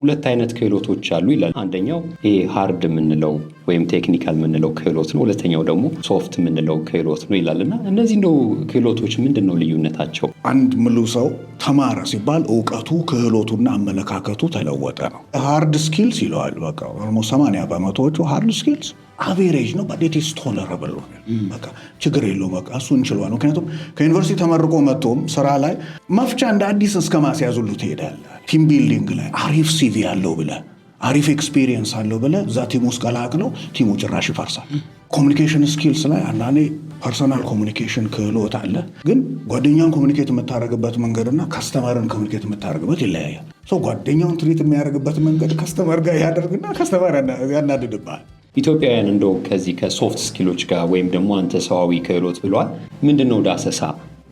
ሁለት አይነት ክህሎቶች አሉ ይላል። አንደኛው ይሄ ሃርድ የምንለው ወይም ቴክኒካል የምንለው ክህሎት ነው። ሁለተኛው ደግሞ ሶፍት የምንለው ክህሎት ነው ይላል እና እነዚህ ነው ክህሎቶች ምንድን ነው ልዩነታቸው? አንድ ሙሉ ሰው ተማረ ሲባል እውቀቱ ክህሎቱና አመለካከቱ ተለወጠ ነው። ሃርድ ስኪልስ ይለዋል። በቃ 80% ሃርድ ስኪልስ አቬሬጅ ነው። በት ኢትስ ቶለረብል ነው። በቃ ችግር የለውም። በቃ እሱ እንችሏል። ምክንያቱም ከዩኒቨርሲቲ ተመርቆ መጥቶም ስራ ላይ መፍቻ እንደ አዲስ እስከ ማስያዙሉ ትሄዳለህ። ቲም ቢልዲንግ ላይ አሪፍ ሲቪ ያለው ብለህ አሪፍ ኤክስፒሪየንስ አለው ብለህ እዛ ቲም ውስጥ ቀላቅለው ቲሙ ጭራሽ ይፈርሳል። ኮሚኒኬሽን ስኪልስ ላይ አንዳንዴ ፐርሰናል ኮሚኒኬሽን ክህሎት አለ፣ ግን ጓደኛውን ኮሚኒኬት የምታደርግበት መንገድና ከስተመርን ኮሚኒኬት የምታደርግበት ይለያያል። ጓደኛውን ትሪት የሚያደርግበት መንገድ ከስተመር ጋር ያደርግና ከስተመር ያናድድብሃል። ኢትዮጵያውያን እንደው ከዚህ ከሶፍት ስኪሎች ጋር ወይም ደግሞ አንተ ሰዋዊ ክህሎት ብሏል። ምንድነው ዳሰሳ?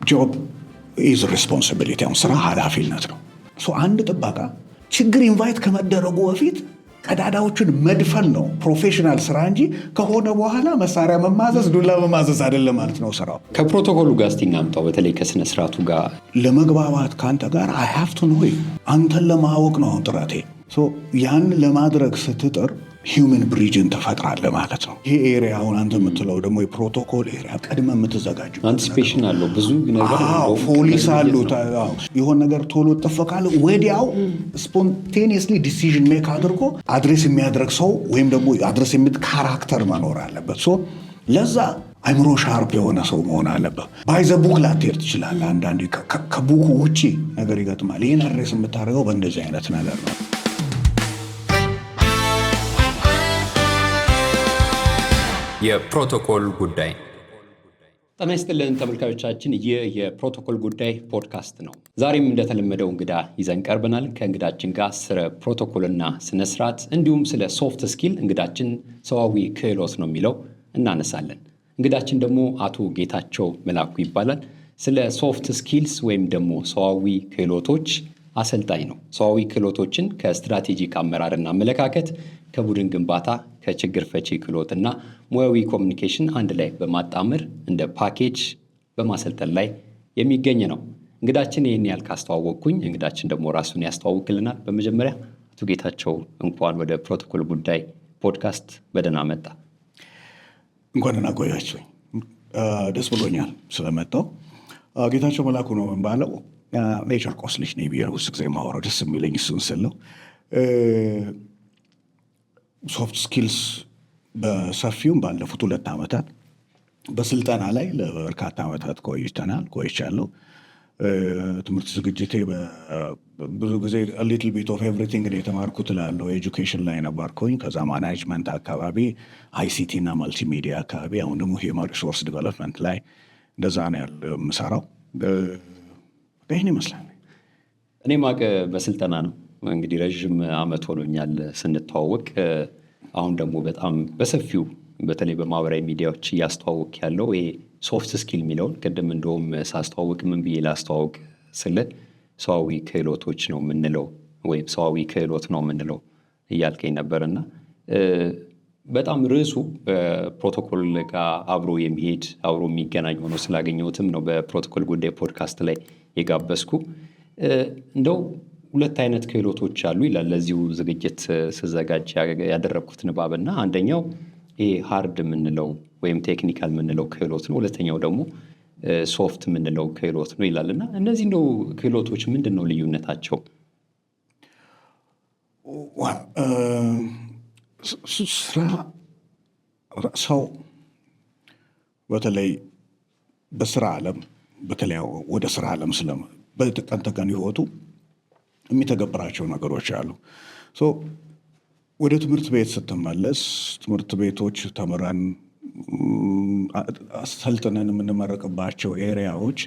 ጆብ ኢዝ ሪስፖንሲቢሊቲ፣ ስራ ኃላፊነት ነው። አንድ ጥበቃ ችግር ኢንቫይት ከመደረጉ በፊት ቀዳዳዎችን መድፈን ነው ፕሮፌሽናል ስራ እንጂ ከሆነ በኋላ መሳሪያ መማዘዝ፣ ዱላ መማዘዝ አይደለም ማለት ነው ስራው። ከፕሮቶኮሉ ጋር እስቲ እናምጣው፣ በተለይ ከስነ ስርዓቱ ጋር ለመግባባት ከአንተ ጋር አይ ሃቭ ቱ ኖ አንተን ለማወቅ ነው ጥረቴ። ያን ለማድረግ ስትጥር ሂውመን ብሪጅን ተፈጥራለህ ማለት ነው። ይሄ ኤሪያ አሁን አንተ የምትለው ደግሞ የፕሮቶኮል ኤሪያ ቀድመ የምትዘጋጅ አንቲሲፔሽን አለው፣ ብዙ ነገር ፖሊስ አሉ። የሆነ ነገር ቶሎ ጥፈካለ ወዲያው ስፖንቴኒየስሊ ዲሲዥን ሜክ አድርጎ አድሬስ የሚያደርግ ሰው ወይም ደግሞ አድሬስ ካራክተር መኖር አለበት። ለዛ አይምሮ ሻርፕ የሆነ ሰው መሆን አለበት። ባይዘ ቡክ ላትሄድ ትችላለህ። አንዳንዴ ከቡኩ ውጪ ነገር ይገጥማል። ይህን አድሬስ የምታደርገው በእንደዚህ አይነት ነገር ነው። የፕሮቶኮል ጉዳይ። ጤና ይስጥልን ተመልካዮቻችን፣ ይህ የፕሮቶኮል ጉዳይ ፖድካስት ነው። ዛሬም እንደተለመደው እንግዳ ይዘን ቀርበናል። ከእንግዳችን ጋር ስለ ፕሮቶኮልና ስነስርዓት እንዲሁም ስለ ሶፍት ስኪል እንግዳችን ሰዋዊ ክህሎት ነው የሚለው እናነሳለን። እንግዳችን ደግሞ አቶ ጌታቸው መላኩ ይባላል። ስለ ሶፍት ስኪልስ ወይም ደግሞ ሰዋዊ ክህሎቶች አሰልጣኝ ነው። ሰዋዊ ክህሎቶችን ከስትራቴጂክ አመራርና አመለካከት፣ ከቡድን ግንባታ፣ ከችግር ፈቺ ክህሎትና ሙያዊ ኮሚኒኬሽን አንድ ላይ በማጣመር እንደ ፓኬጅ በማሰልጠን ላይ የሚገኝ ነው። እንግዳችን ይህን ያህል ካስተዋወቅኩኝ እንግዳችን ደግሞ ራሱን ያስተዋውቅልናል። በመጀመሪያ አቶ ጌታቸው እንኳን ወደ ፕሮቶኮል ጉዳይ ፖድካስት በደህና መጣ። እንኳን ደህና ቆያችሁኝ። ደስ ብሎኛል ስለመጣው። ጌታቸው መላኩ ነው ባለው የጨርቆስ ልጅ ነኝ ብዬ ውስጥ ጊዜ ማወራው ደስ የሚለኝ እሱን ስል ነው። ሶፍት ስኪልስ በሰፊውም ባለፉት 2 ዓመታት በስልጠና ላይ ለበርካታ ዓመታት ቆይቻለሁ። ትምህርት ዝግጅቴ ብዙ ጊዜ ሊትል ቢት ኦፍ ኤቭሪቲንግ የተማርኩት ላለው ኤጁኬሽን ላይ ነበርኩኝ። ከዛ ማናጅመንት አካባቢ፣ አይሲቲ እና መልቲሚዲያ አካባቢ፣ አሁን ደግሞ ሂውማን ሪሶርስ ዲቨሎፕመንት ላይ እንደዛ ነው ያለው የምሰራው። ይህን ይመስላል። እኔ ማቅ በስልጠና ነው እንግዲህ ረዥም ዓመት ሆኖኛል ስንተዋወቅ። አሁን ደግሞ በጣም በሰፊው በተለይ በማህበራዊ ሚዲያዎች እያስተዋወቅ ያለው ይሄ ሶፍት ስኪል የሚለውን ቅድም እንደውም ሳስተዋወቅ ምን ብዬ ላስተዋወቅ ስለ ሰዋዊ ክህሎቶች ነው የምንለው ወይም ሰዋዊ ክህሎት ነው የምንለው እያልከኝ ነበርና በጣም ርዕሱ በፕሮቶኮል ጋር አብሮ የሚሄድ አብሮ የሚገናኝ ሆኖ ስላገኘሁትም ነው በፕሮቶኮል ጉዳይ ፖድካስት ላይ የጋበዝኩ። እንደው 2 አይነት ክህሎቶች አሉ ይላል ለዚሁ ዝግጅት ስዘጋጅ ያደረግኩት ንባብና አንደኛው ይሄ ሃርድ የምንለው ወይም ቴክኒካል የምንለው ክህሎት ነው። ሁለተኛው ደግሞ ሶፍት የምንለው ክህሎት ነው ይላልና እነዚህ እንደው ክህሎቶች ምንድን ነው ልዩነታቸው? ሰው በተለይ በስራ ዓለም በተለይ ወደ ስራ ዓለም በቀን ተቀን ህይወቱ የሚተገብራቸው ነገሮች አሉ። ወደ ትምህርት ቤት ስትመለስ ትምህርት ቤቶች ተምረን አሰልጥነን የምንመረቅባቸው ኤሪያዎች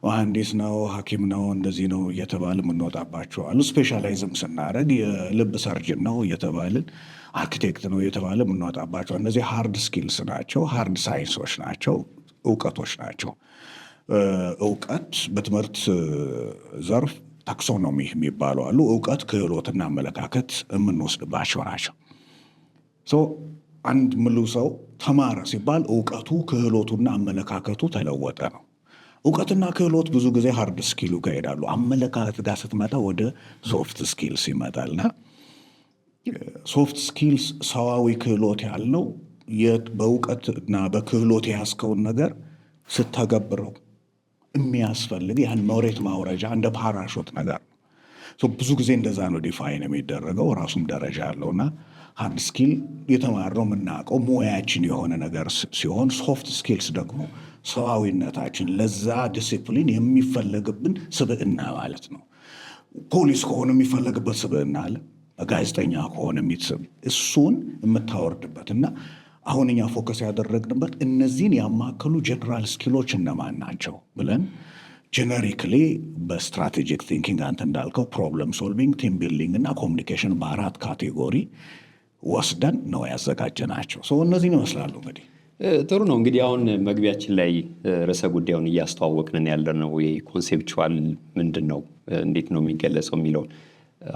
መሐንዲስ ነው፣ ሐኪም ነው፣ እንደዚህ ነው እየተባለ የምንወጣባቸው አሉ። ስፔሻላይዝም ስናደርግ የልብ ሰርጅን ነው እየተባልን፣ አርኪቴክት ነው እየተባለ የምንወጣባቸው እነዚህ ሃርድ ስኪልስ ናቸው፣ ሃርድ ሳይንሶች ናቸው፣ እውቀቶች ናቸው። እውቀት በትምህርት ዘርፍ ታክሶኖሚ የሚባሉ አሉ። እውቀት፣ ክህሎትና አመለካከት የምንወስድባቸው ናቸው። አንድ ሙሉ ሰው ተማረ ሲባል እውቀቱ ክህሎቱና አመለካከቱ ተለወጠ ነው። እውቀትና ክህሎት ብዙ ጊዜ ሃርድ ስኪሉ ጋር ይሄዳሉ። አመለካከት ጋር ስትመጣ ወደ ሶፍት ስኪልስ ይመጣልና ሶፍት ስኪልስ ሰዋዊ ክህሎት ያለው በእውቀትና በክህሎት የያዝከውን ነገር ስተገብረው የሚያስፈልግ ያን መሬት ማውረጃ እንደ ፓራሾት ነገር ነው። ብዙ ጊዜ እንደዛ ነው ዲፋይን የሚደረገው። ራሱም ደረጃ ያለውና ሃርድ ስኪል የተማርነው የምናውቀው ሙያችን የሆነ ነገር ሲሆን ሶፍት ስኪልስ ደግሞ ሰዋዊነታችን ለዛ ዲሲፕሊን የሚፈለግብን ስብዕና ማለት ነው። ፖሊስ ከሆነ የሚፈለግበት ስብዕና አለ። ጋዜጠኛ ከሆነ እሱን የምታወርድበትና አሁን እኛ ፎከስ ያደረግንበት እነዚህን ያማከሉ ጀነራል ስኪሎች እነማን ናቸው ብለን ጀነሪክሊ በስትራቴጂክ ቲንኪንግ አንተ እንዳልከው ፕሮብለም ሶልቪንግ፣ ቲም ቢልዲንግ እና ኮሚኒኬሽን በ4 ካቴጎሪ ወስደን ነው ያዘጋጀናቸው። እነዚህን ይመስላሉ። እንግዲህ ጥሩ ነው። እንግዲህ አሁን መግቢያችን ላይ ርዕሰ ጉዳዩን እያስተዋወቅንን ያለነው ኮንሴፕቹዋል ምንድን ነው፣ እንዴት ነው የሚገለጸው የሚለውን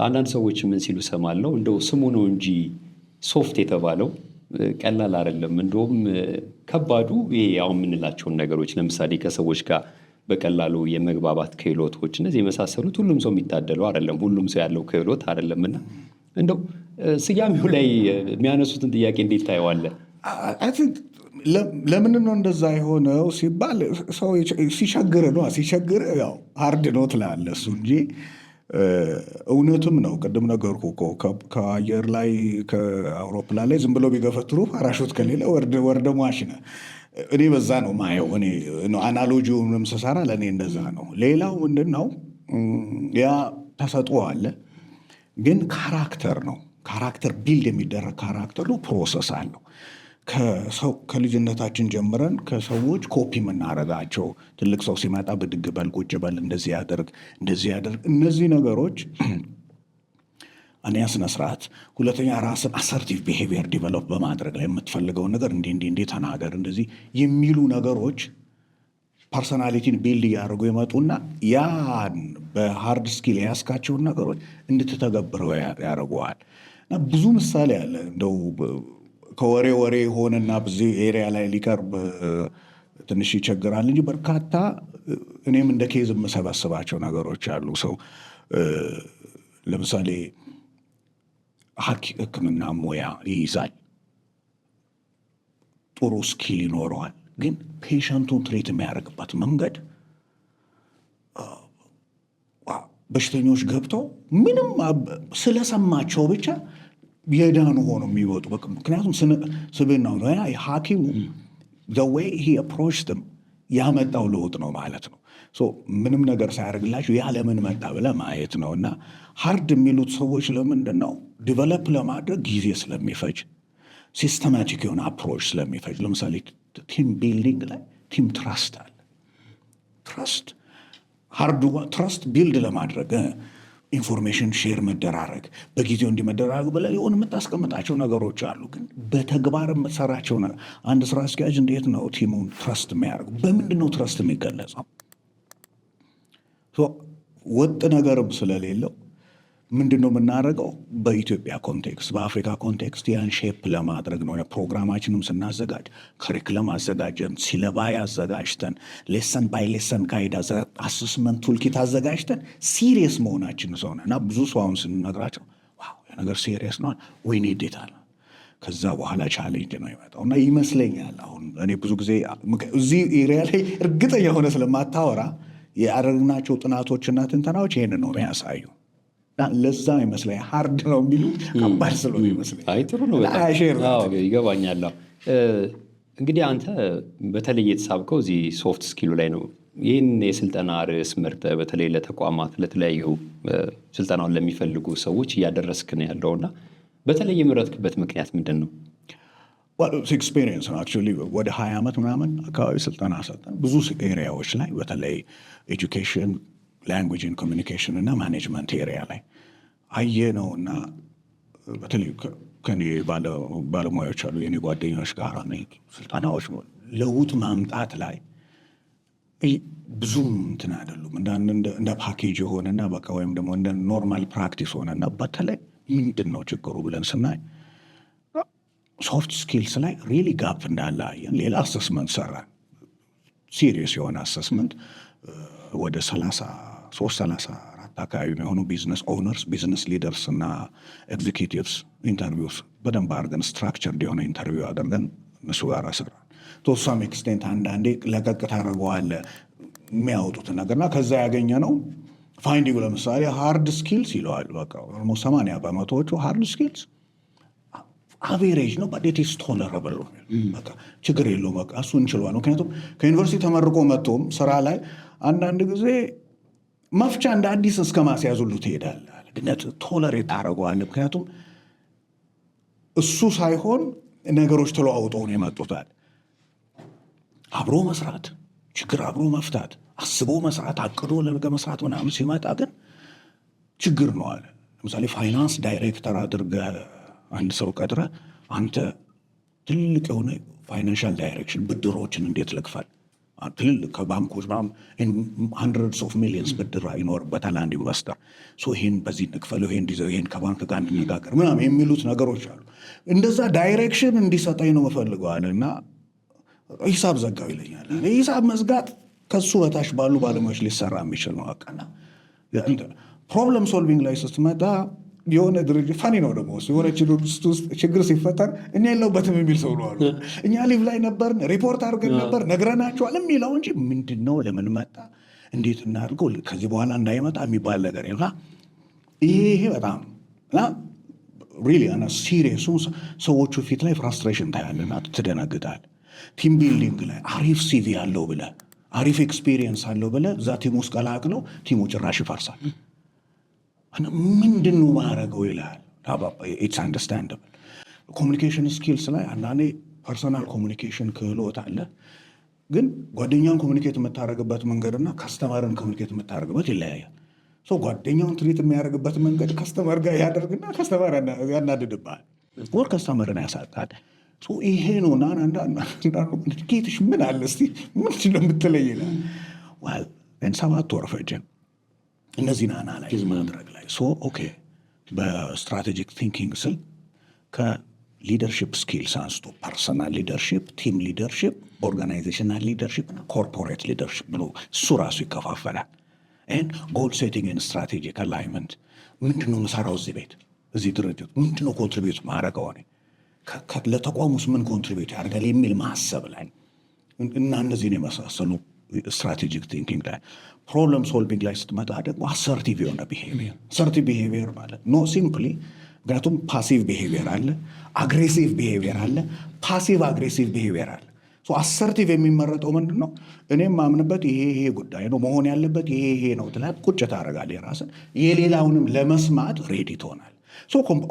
አንዳንድ ሰዎች ምን ሲሉ ሰማለው፣ እንደው ስሙ ነው እንጂ ሶፍት የተባለው ቀላል አይደለም። እንደውም ከባዱ ይሄ አሁን የምንላቸውን ነገሮች ለምሳሌ ከሰዎች ጋር በቀላሉ የመግባባት ክህሎቶች፣ እነዚህ የመሳሰሉት ሁሉም ሰው የሚታደለው አይደለም፣ ሁሉም ሰው ያለው ክህሎት አይደለምና እንደው ስያሜው ላይ የሚያነሱትን ጥያቄ እንዴት ታየዋለህ? ለምንድን ነው እንደዛ የሆነው ሲባል ሰው ሲቸግር ነው። ሲቸግር ያው ሃርድ ነው ትላለህ እሱ እንጂ እውነትም ነው። ቅድም ነገርኩ እኮ ከአየር ላይ ከአውሮፕላን ላይ ዝም ብሎ ቢገፈትሩ ፓራሹት ከሌለ ወርደ ሟች ነህ። እኔ በዛ ነው ማየው። እኔ አናሎጂውንም ስሰራ ለእኔ እንደዛ ነው። ሌላው ምንድን ነው ያ ተሰጥኦ አለ፣ ግን ካራክተር ነው። ካራክተር ቢልድ የሚደረግ ካራክተር ነው። ፕሮሰስ አለው። ከልጅነታችን ጀምረን ከሰዎች ኮፒ የምናረጋቸው ትልቅ ሰው ሲመጣ ብድግ በል፣ ቁጭ በል፣ እንደዚህ ያደርግ፣ እንደዚህ ያደርግ፣ እነዚህ ነገሮች አንደኛ ስነ ስርዓት፣ ሁለተኛ ራስን አሰርቲቭ ቢሄቪየር ዲቨሎፕ በማድረግ ላይ የምትፈልገውን ነገር እንዲህ ተናገር፣ እንደዚህ የሚሉ ነገሮች ፐርሶናሊቲን ቢልድ እያደረጉ ይመጡና ያን በሃርድ ስኪል የያዝካቸውን ነገሮች እንድትተገብረው ያደርገዋል። እና ብዙ ምሳሌ አለ። እንደው ከወሬ ሆነና በዚህ ኤሪያ ላይ ሊቀርብ ትንሽ ይቸግራል እንጂ በርካታ እኔም እንደ ኬዝ የምሰበስባቸው ነገሮች አሉ። ሰው ለምሳሌ ሕክምና ሙያ ይይዛል፣ ጥሩ ስኪል ይኖረዋል፣ ግን ፔሸንቱን ትሬት የሚያደርግበት መንገድ በሽተኞች ገብተው ምንም ስለሰማቸው ብቻ የዳኑ ሆኖ የሚወጡ። ምክንያቱም ስብዕናው ነው። ያ ሐኪሙ the way he approached them ያመጣው ለውጥ ነው ማለት ነው። ምንም ነገር ሳያደርግላቸው ያ ለምን መጣ ብለህ ማየት ነው። እና ሃርድ የሚሉት ሰዎች ለምንድን ነው ዲቨሎፕ ለማድረግ ጊዜ ስለሚፈጅ፣ ሲስተማቲክ የሆነ አፕሮች ስለሚፈጅ። ለምሳሌ ቲም ቢልዲንግ ላይ ቲም ትራስት አለ። ትራስት ቢልድ ለማድረግ ኢንፎርሜሽን ሼር መደራረግ፣ በጊዜው እንዲመደራረግ ብለህ የሆነ የምታስቀምጣቸው ነገሮች አሉ። ግን በተግባር የምትሰራቸው አንድ ስራ አስኪያጅ እንዴት ነው ቲሙን ትረስት የሚያደርጉ? በምንድን ነው ትረስት የሚገለጸው? ወጥ ነገርም ስለሌለው ምንድን ነው የምናደርገው? በኢትዮጵያ ኮንቴክስት፣ በአፍሪካ ኮንቴክስት ያን ሼፕ ለማድረግ ነው። ፕሮግራማችንም ስናዘጋጅ ከሪክለም አዘጋጀን፣ ሲለባይ አዘጋጅተን፣ ሌሰን ባይ ሌሰን ጋይድ አሰስመንት ቱልኪት አዘጋጅተን ሲሪየስ መሆናችን ሰሆነ እና ብዙ ሰው አሁን ስንነግራቸው ነገር ሲሪየስ ነው ወይ ዴታል ከዛ በኋላ ቻሌንጅ ነው ይመጣው እና ይመስለኛል አሁን እኔ ብዙ ጊዜ እዚህ ኤሪያ ላይ እርግጠኛ ሆነ ስለማታወራ ያደረግናቸው ጥናቶችና ትንተናዎች ይህን ነው የሚያሳዩ። ለዛ ይመስለኛል ሃርድ ነው የሚሉ ከባድ ስለሆነ ይመስለኛል። አይ ጥሩ ነው፣ ይገባኛል። እንግዲህ አንተ በተለይ የተሳብከው እዚህ ሶፍት ስኪሉ ላይ ነው። ይህን የስልጠና ርዕስ መርጠህ በተለይ ለተቋማት፣ ለተለያዩ ስልጠናውን ለሚፈልጉ ሰዎች እያደረስክ ነው ያለውና በተለይ የምረጥክበት ምክንያት ምንድን ነው? ኤክስፔሪየንስ ነው። አክቹዋሊ ወደ 20 ዓመት ምናምን አካባቢ ስልጠና ሰጠን ብዙ ኤሪያዎች ላይ፣ በተለይ ኤጁኬሽን፣ ላንጉጅን፣ ኮሚኒኬሽን እና ማኔጅመንት ኤሪያ ላይ አየ ነው እና በተለይ ከኔ ባለሙያዎች አሉ የኔ ጓደኞች ጋር ስልጠናዎች ለውጥ ማምጣት ላይ ብዙም እንትን አይደሉም። እንደ ፓኬጅ የሆነና በቃ ወይም ደግሞ እንደ ኖርማል ፕራክቲስ ሆነና በተለይ ምንድን ነው ችግሩ ብለን ስናይ ሶፍት ስኪልስ ላይ ሪሊ ጋፕ እንዳለ አየን። ሌላ አሰስመንት ሰራን፣ ሲሪየስ የሆነ አሰስመንት ወደ 34 አካባቢ የሆኑ ቢዝነስ ኦውነርስ፣ ቢዝነስ ሊደርስ እና ኤግዚኪቲቭስ ኢንተርቪው በደንብ አድርገን ስትራክቸር እንዲሆነ ኢንተርቪው አድርገን እነሱ ጋር ሰራ። ተወሳም ኤክስቴንት አንዳንዴ ለቀቅ ታደርገዋለህ የሚያወጡትን ነገርና ከዛ ያገኘ ነው ፋይንዲንግ። ለምሳሌ ሃርድ ስኪልስ ይለዋል። በቃ 80% ሃርድ ስኪልስ አቬሬጅ ነው በት ኢዝ ቶለረብል ነው። በቃ ችግር የለውም በቃ እሱ እንችለዋል። ምክንያቱም ከዩኒቨርሲቲ ተመርቆ መጥቶም ስራ ላይ አንዳንድ ጊዜ መፍቻ እንደ አዲስ እስከ ማስያዝ ሁሉ ትሄዳለህ። ግነት ቶለሬት ታደርገዋለህ። ምክንያቱም እሱ ሳይሆን ነገሮች ተለዋውጠው ነው የመጡታል። አብሮ መስራት፣ ችግር አብሮ መፍታት፣ አስቦ መስራት፣ አቅዶ ለነገ መስራት ምናምን ሲመጣ ግን ችግር ነው አለ። ለምሳሌ ፋይናንስ ዳይሬክተር አድርገህ አንድ ሰው ቀጥረ አንተ ትልቅ የሆነ ፋይናንሻል ዳይሬክሽን ብድሮችን እንዴት ልክፈል፣ ትልልቅ ከባንኮች hundreds of millions ብድር ይኖርበታል አንድ ኢንቨስተር። ይህን በዚህ እንክፈለው፣ ይህን ከባንክ ጋር እንነጋገር ምናምን የሚሉት ነገሮች አሉ። እንደዛ ዳይሬክሽን እንዲሰጠኝ ነው መፈልገዋል እና ሂሳብ ዘጋው ይለኛል። ሂሳብ መዝጋት ከሱ በታች ባሉ ባለሙያዎች ሊሰራ የሚችል ነው። አቃና ፕሮብለም ሶልቪንግ ላይ ስትመጣ የሆነ ድርጅት ፋኒ ነው ደግሞ የሆነ ችግር ሲፈጠር እኛ የለውበትም የሚል ሰው ነው አሉ። እኛ ሊቭ ላይ ነበርን፣ ሪፖርት አድርገን ነበር፣ ነግረናቸዋል የሚለው እንጂ ምንድን ነው ለምን መጣ እንዴት እናድርገው ከዚህ በኋላ እንዳይመጣ የሚባል ነገር ይሄ በጣም ሪሊ ሲሪየሱ ሰዎቹ ፊት ላይ ፍራስትሬሽን ታያለና ትደነግጣል። ቲም ቢልዲንግ ላይ አሪፍ ሲቪ አለው ብለህ አሪፍ ኤክስፒሪየንስ አለው ብለህ እዛ ቲም ውስጥ ቀላቅለው ቲሙ ጭራሽ ይፈርሳል። ምንድን ነው ማድረገው ይልሃል። ኢትስ አንደርስታንደብል። ኮሚኒኬሽን ስኪልስ ላይ አንዳንዴ ፐርሰናል ኮሚኒኬሽን ክህሎት አለ፣ ግን ጓደኛውን ኮሚኒኬት የምታደርግበት መንገድና ከስተመርን ኮሚኒኬት የምታደርግበት ይለያያል። ጓደኛውን ትሪት የሚያደርግበት መንገድ ከስተመር ጋር ያደርግና ከስተመር ያናድድብሃል ወር ከስተመርን ያሳጣል። ይሄ ነው እና ጌትሽ ምን አለ እስቲ ምንድን ነው የምትለይ ይላል። 7 ወር ፈጀ እነዚህን አናላይዝ ማድረግ ላይ። ኦኬ በስትራቴጂክ ቲንኪንግ ስል ከሊደርሽፕ ስኪልስ አንስቶ ፐርሰናል ሊደርሽፕ፣ ቲም ሊደርሽፕ፣ ኦርጋናይዜሽናል ሊደርሽፕ እና ኮርፖሬት ሊደርሽፕ ብሎ እሱ ራሱ ይከፋፈላል። ጎል ሴቲንግ ኤንድ ስትራቴጂክ አላይመንት ምንድን ነው የምሰራው እዚህ ቤት እዚህ ድርጅት ምንድን ነው ኮንትሪቢዩት ማድረግ ሆነ ለተቋም ውስጥ ምን ኮንትሪቢዩት ያደርጋል የሚል ማሰብ ላይ እና እነዚህን የመሳሰሉ ስትራቴጂክ ቲንኪንግ ላይ። ፕሮብለም ሶልቪንግ ላይ ስትመጣ ደግሞ አሰርቲቭ የሆነ ቢሄቪየር። አሰርቲቭ ቢሄቪየር ማለት ኖ ሲምፕሊ፣ ምክንያቱም ፓሲቭ ቢሄቪየር አለ፣ አግሬሲቭ ቢሄቪየር አለ፣ ፓሲቭ አግሬሲቭ ቢሄቪየር አለ። አሰርቲቭ የሚመረጠው ምንድን ነው? እኔም ማምንበት ይሄ ጉዳይ ነው መሆን ያለበት ይሄ ነው ትላለህ። ቁጭ ታደርጋለህ የራስን፣ የሌላውንም ለመስማት ሬዲ ትሆናል።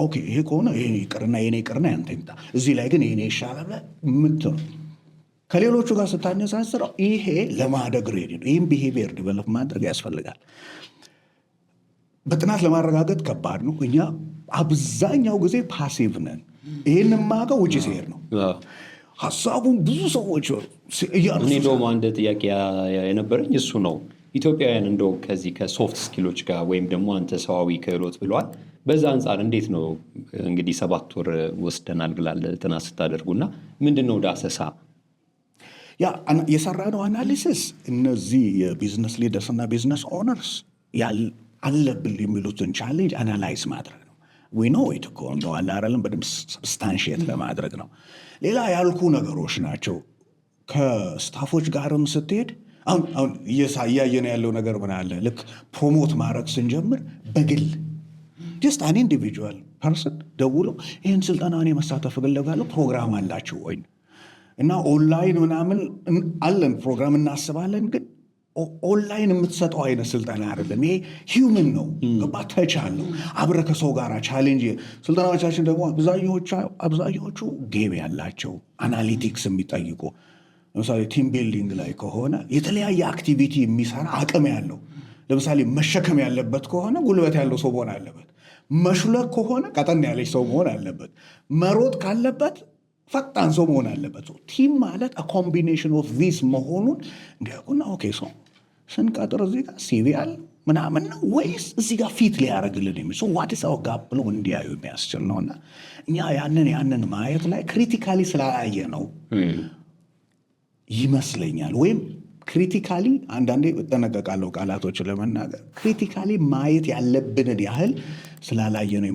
ኦኬ ይሄ ከሆነ ይሄ ይቅርና የኔ ይቅርና ያንተ ይምጣ፣ እዚህ ላይ ግን የኔ ይሻላል ምትነው ከሌሎቹ ጋር ስታነሳስረው ይሄ ለማደግ ሬዲ ነው። ይህም ቢሄቪየር ዲቨሎፕ ማድረግ ያስፈልጋል። በጥናት ለማረጋገጥ ከባድ ነው። እኛ አብዛኛው ጊዜ ፓሲቭ ነን። ይህን ማቀው ውጭ ሲሄድ ነው ሀሳቡን ብዙ ሰዎች እያሉ። እኔ እንደውም አንድ ጥያቄ የነበረኝ እሱ ነው። ኢትዮጵያውያን እንደው ከዚህ ከሶፍት ስኪሎች ጋር ወይም ደግሞ አንተ ሰዋዊ ክህሎት ብለዋል፣ በዛ አንጻር እንዴት ነው እንግዲህ 7 ወር ወስደናል ብላለህ ጥናት ስታደርጉና ምንድን ነው ዳሰሳ የሰራነው አናሊሲስ? እነዚህ የቢዝነስ ሊደርስ እና ቢዝነስ ኦነርስ አለብል የሚሉትን ቻሌንጅ አናላይዝ ማድረግ ነው። ዊኖ ኢት እኮ እንደው አለ አይደለም በደምብ ስታንሽየት ለማድረግ ነው። ሌላ ያልኩ ነገሮች ናቸው። ከስታፎች ጋርም ስትሄድ አሁን እያየን ያለው ነገር ምን አለ፣ ልክ ፕሮሞት ማድረግ ስንጀምር በግል ጀስት አን ኢንዲቪጁዋል ፐርሰን ደውሎ ይህን ስልጠና እኔ መሳተፍ እፈልጋለሁ ፕሮግራም አላችሁ ወይ እና ኦንላይን ምናምን አለን ፕሮግራም እናስባለን፣ ግን ኦንላይን የምትሰጠው አይነት ስልጠና አይደለም። ይሄ ሂውመን ነው፣ ገባ ተች አለው አብረ ከሰው ጋር ቻሌንጅ። ስልጠናዎቻችን ደግሞ አብዛኞቹ ጌም ያላቸው አናሊቲክስ የሚጠይቁ፣ ለምሳሌ ቲም ቢልዲንግ ላይ ከሆነ የተለያየ አክቲቪቲ የሚሰራ አቅም ያለው፣ ለምሳሌ መሸከም ያለበት ከሆነ ጉልበት ያለው ሰው መሆን አለበት። መሽለክ ከሆነ ቀጠን ያለች ሰው መሆን አለበት። መሮጥ ካለበት ፈጣን ሰው መሆን አለበት። ቲም ማለት ኮምቢኔሽን ኦፍ ዚስ መሆኑን እንዲያውቁና ኦኬ ሰው ስንቀጥር እዚህ ጋር ሲቪ አለ ምናምን ነው ወይስ እዚህ ጋር ፊት ሊያደርግልን የሚል ሰው ዋት ሰው ጋር ብሎ እንዲያዩ የሚያስችል ነውና እኛ ያንን ማየት ላይ ክሪቲካሊ ስላላየ ነው ይመስለኛል። ወይም ክሪቲካሊ አንዳንዴ እጠነቀቃለሁ ቃላቶችን ለመናገር ክሪቲካሊ ማየት ያለብንን ያህል ስላላየ ነው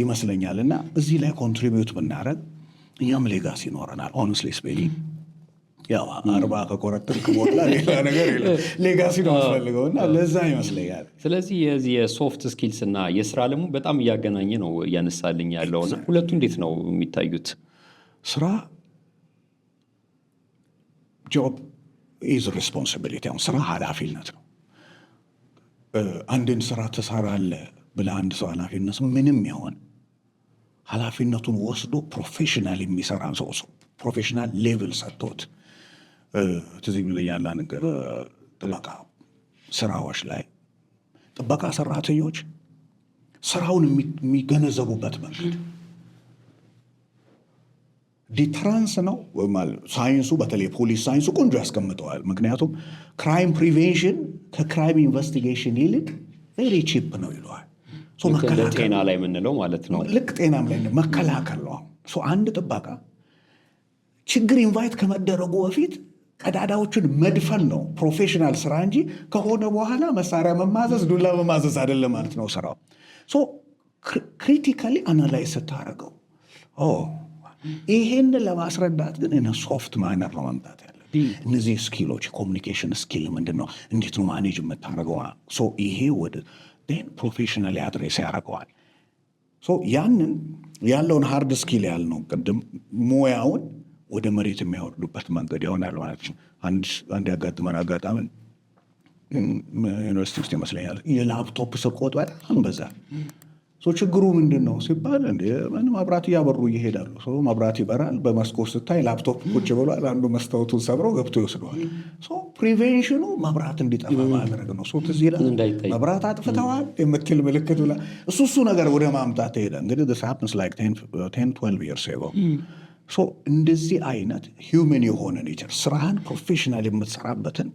ይመስለኛል። እና እዚህ ላይ ኮንትሪቢዩት ብናደረግ እኛም ሌጋሲ ይኖረናል። ሆነስትሊ ስፔኪንግ ያው 40 ከቆረጥክ በኋላ ሌላ ነገር የለም። ሌጋሲ ነው የምትፈልገው እና ለዛ ይመስለኛል። ስለዚህ የዚህ የሶፍት ስኪልስ እና የስራ ዓለሙ በጣም እያገናኘ ነው እያነሳልኝ ያለውና ሁለቱ እንዴት ነው የሚታዩት? ስራ ጆብ ኢዝ ሪስፖንሲቢሊቲ፣ አሁን ስራ ኃላፊነት ነው። አንድን ስራ ትሰራለህ ብለህ አንድ ሰው ኃላፊነት ምንም ይሆን ኃላፊነቱን ወስዶ ፕሮፌሽናል የሚሰራ ሰው ፕሮፌሽናል ሌቭል ሰጥቶት ትዝ ይለኛል ነገር ጥበቃ ስራዎች ላይ ጥበቃ ሰራተኞች ስራውን የሚገነዘቡበት መንገድ ዲትራንስ ነው ማለት ሳይንሱ፣ በተለይ ፖሊስ ሳይንሱ ቆንጆ ያስቀምጠዋል። ምክንያቱም ክራይም ፕሪቬንሽን ከክራይም ኢንቨስቲጌሽን ይልቅ ቬሪ ቺፕ ነው ይለዋል። ጤና ላይ የምንለው ማለት ነው። ልክ ጤናም ላይ መከላከል ነው። አንድ ጥበቃ ችግር ኢንቫይት ከመደረጉ በፊት ቀዳዳዎችን መድፈን ነው ፕሮፌሽናል ስራ እንጂ ከሆነ በኋላ መሳሪያ መማዘዝ፣ ዱላ መማዘዝ አይደለም ማለት ነው ስራው። ክሪቲካሊ አናላይዝ ስታደርገው ይሄን ለማስረዳት ግን ሶፍት ማነር ነው መምጣት ያለ። እነዚህ ስኪሎች ኮሚኒኬሽን ስኪል ምንድን ነው? እንዴት ነው ማኔጅ የምታደርገው? ይሄ ወደ ፕሮፌሽናል አድሬስ ያደርገዋል። ያንን ያለውን ሃርድ ስኪል ያልነው ቅድም ሙያውን ወደ መሬት የሚያወርዱበት መንገድ ይሆናል ማለት ነው። አንድ ያጋጥመን አጋጣሚ ዩኒቨርሲቲ ውስጥ ይመስለኛል የላፕቶፕ ስርቆት በጣም በዛ። ችግሩ ምንድን ነው ሲባል መብራት እያበሩ ይሄዳሉ። መብራት ይበራል፣ በመስኮት ስታይ ላፕቶፕ ቁጭ ብሏል። አንዱ መስታወቱን ሰብረው ገብቶ ይወስደዋል። ፕሪቬንሽኑ መብራት እንዲጠፋ ማድረግ ነው። ትዝ ይላል መብራት አጥፍተዋል የምትል ምልክት ብላ እሱ ነገር ወደ ማምጣት ይሄዳል። እንግዲህ this happens like 10-12 years ago። እንደዚህ አይነት ሂውመን የሆነ ኔቸር ስራህን ፕሮፌሽናል የምትሰራበትን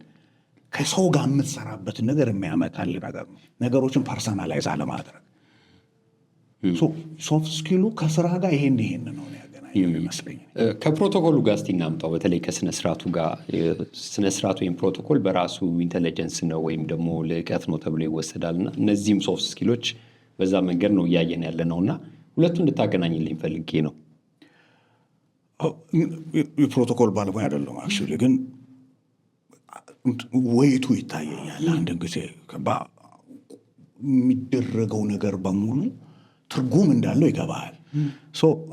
ከሰው ጋር የምትሰራበትን ነገር የሚያመጣል ነገር ነው። ነገሮችን ፐርሰናላይዝ አለማድረግ ሶፍት ስኪሉ ከስራ ጋር ይሄን ነው ያገናኝ ይመስለኝ። ከፕሮቶኮሉ ጋር እስቲ እናምጣው። በተለይ ከስነስርዓቱ ጋር ስነስርዓቱ ወይም ፕሮቶኮል በራሱ ኢንቴሊጀንስ ነው ወይም ደግሞ ልዕቀት ነው ተብሎ ይወሰዳልና እነዚህም ሶፍት ስኪሎች በዛ መንገድ ነው እያየን ያለ ነውና ሁለቱ እንድታገናኝልኝ ፈልጌ ነው። የፕሮቶኮል ባለሙያ አይደለም አክቹዋሊ፣ ግን ወይቱ ይታየኛል። አንድ ጊዜ የሚደረገው ነገር በሙሉ ትርጉም እንዳለው ይገባል።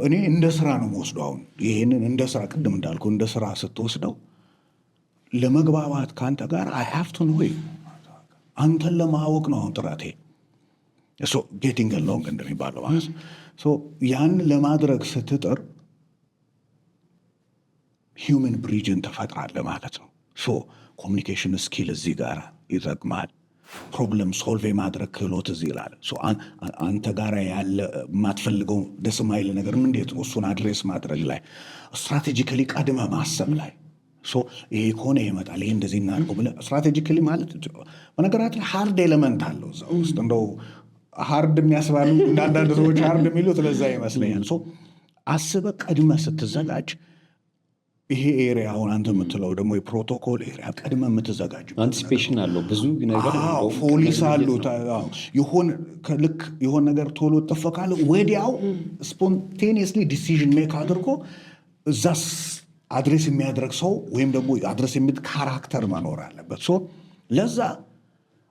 እኔ እንደ ስራ ነው የምወስደው። አሁን ይህንን እንደ ስራ ቅድም እንዳልኩ እንደ ስራ ስትወስደው ለመግባባት ከአንተ ጋር አይ ሃቭ ቱ ኖው አንተን ለማወቅ ነው አሁን ጥረቴ። ጌቲንግ አሎንግ እንደሚባለው ማለት ያን ለማድረግ ስትጥር ሂውመን ብሪጅን ተፈጥራለህ ማለት ነው። ኮሚኒኬሽን ስኪል እዚህ ጋር ይጠቅማል። ፕሮብለም ሶልቭ የማድረግ ክህሎት እዚህ ይላል። አንተ ጋር ያለ የማትፈልገው ደስ ማይል ነገር እንዴት ነው እሱን አድሬስ ማድረግ ላይ፣ ስትራቴጂካሊ ቀድመ ማሰብ ላይ ይሄ ከሆነ ይመጣል ይሄ እንደዚህ እናድርገው ብለህ ስትራቴጂካሊ ማለት በነገራችን ሃርድ ኤሌመንት አለው እዛ ውስጥ። እንደው ሃርድ የሚያስባሉ አንዳንድ ሰዎች ሃርድ የሚሉት ለዛ ይመስለኛል። አስበህ ቀድመህ ስትዘጋጅ ይሄ ኤሪያ አሁን አንተ የምትለው ደግሞ የፕሮቶኮል ኤሪያ ቀድመ የምትዘጋጅ አንቲሲፔሽን አለው ብዙ ነገር ፖሊስ አሉት። ልክ የሆን ነገር ቶሎ ጠፈቃለ ወዲያው ስፖንቴኒየስሊ ዲሲዥን ሜክ አድርጎ እዛ አድሬስ የሚያደርግ ሰው ወይም ደግሞ አድሬስ የሚል ካራክተር መኖር አለበት። ለዛ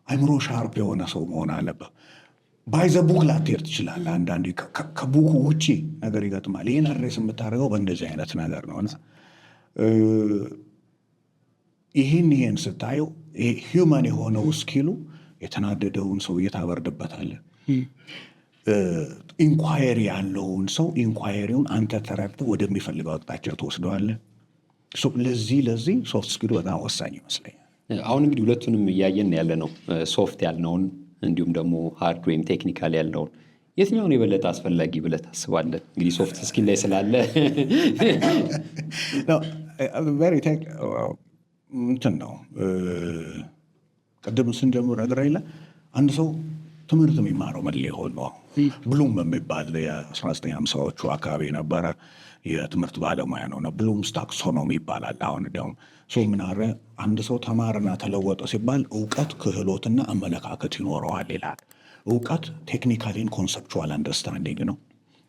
አይምሮ ሻርፕ የሆነ ሰው መሆን አለበት። ባይዘ ቡክ ላትሄድ ትችላለህ። አንዳንዴ ከቡኩ ውጪ ነገር ይገጥማል። ይህን አድሬስ የምታደርገው በእንደዚህ አይነት ነገር ነውና ይህን ስታየው ሂውማን የሆነው ስኪሉ የተናደደውን ሰው እየታበርድበታለን። ኢንኳየሪ ያለውን ሰው ኢንኳየሪውን አንተ ተረድተህ ወደሚፈልገው አቅጣጫ ትወስደዋለህ። ለዚህ ሶፍት ስኪሉ በጣም ወሳኝ ይመስለኛል። አሁን እንግዲህ ሁለቱንም እያየን ያለ ነው፣ ሶፍት ያልነውን እንዲሁም ደግሞ ሃርድ ወይም ቴክኒካል ያልነውን። የትኛውን የበለጠ አስፈላጊ ብለህ ታስባለህ? እንግዲህ ሶፍት ስኪል ላይ ስላለ እንትን ነው። ቅድም ስንጀምር ነገር የለ አንድ ሰው ትምህርት የሚማረው ምን ሊሆን ነው? ብሉም የሚባል የ1950ዎቹ አካባቢ የነበረ የትምህርት ባለሙያ ነው። ብሉም ታክሶኖሚ ይባላል። አሁን እንዲያውም ምናረ አንድ ሰው ተማርና ተለወጠ ሲባል እውቀት፣ ክህሎትና አመለካከት ይኖረዋል ይላል። እውቀት ቴክኒካሊን ኮንሰፕቹዋል አንደርስታንዲንግ ነው።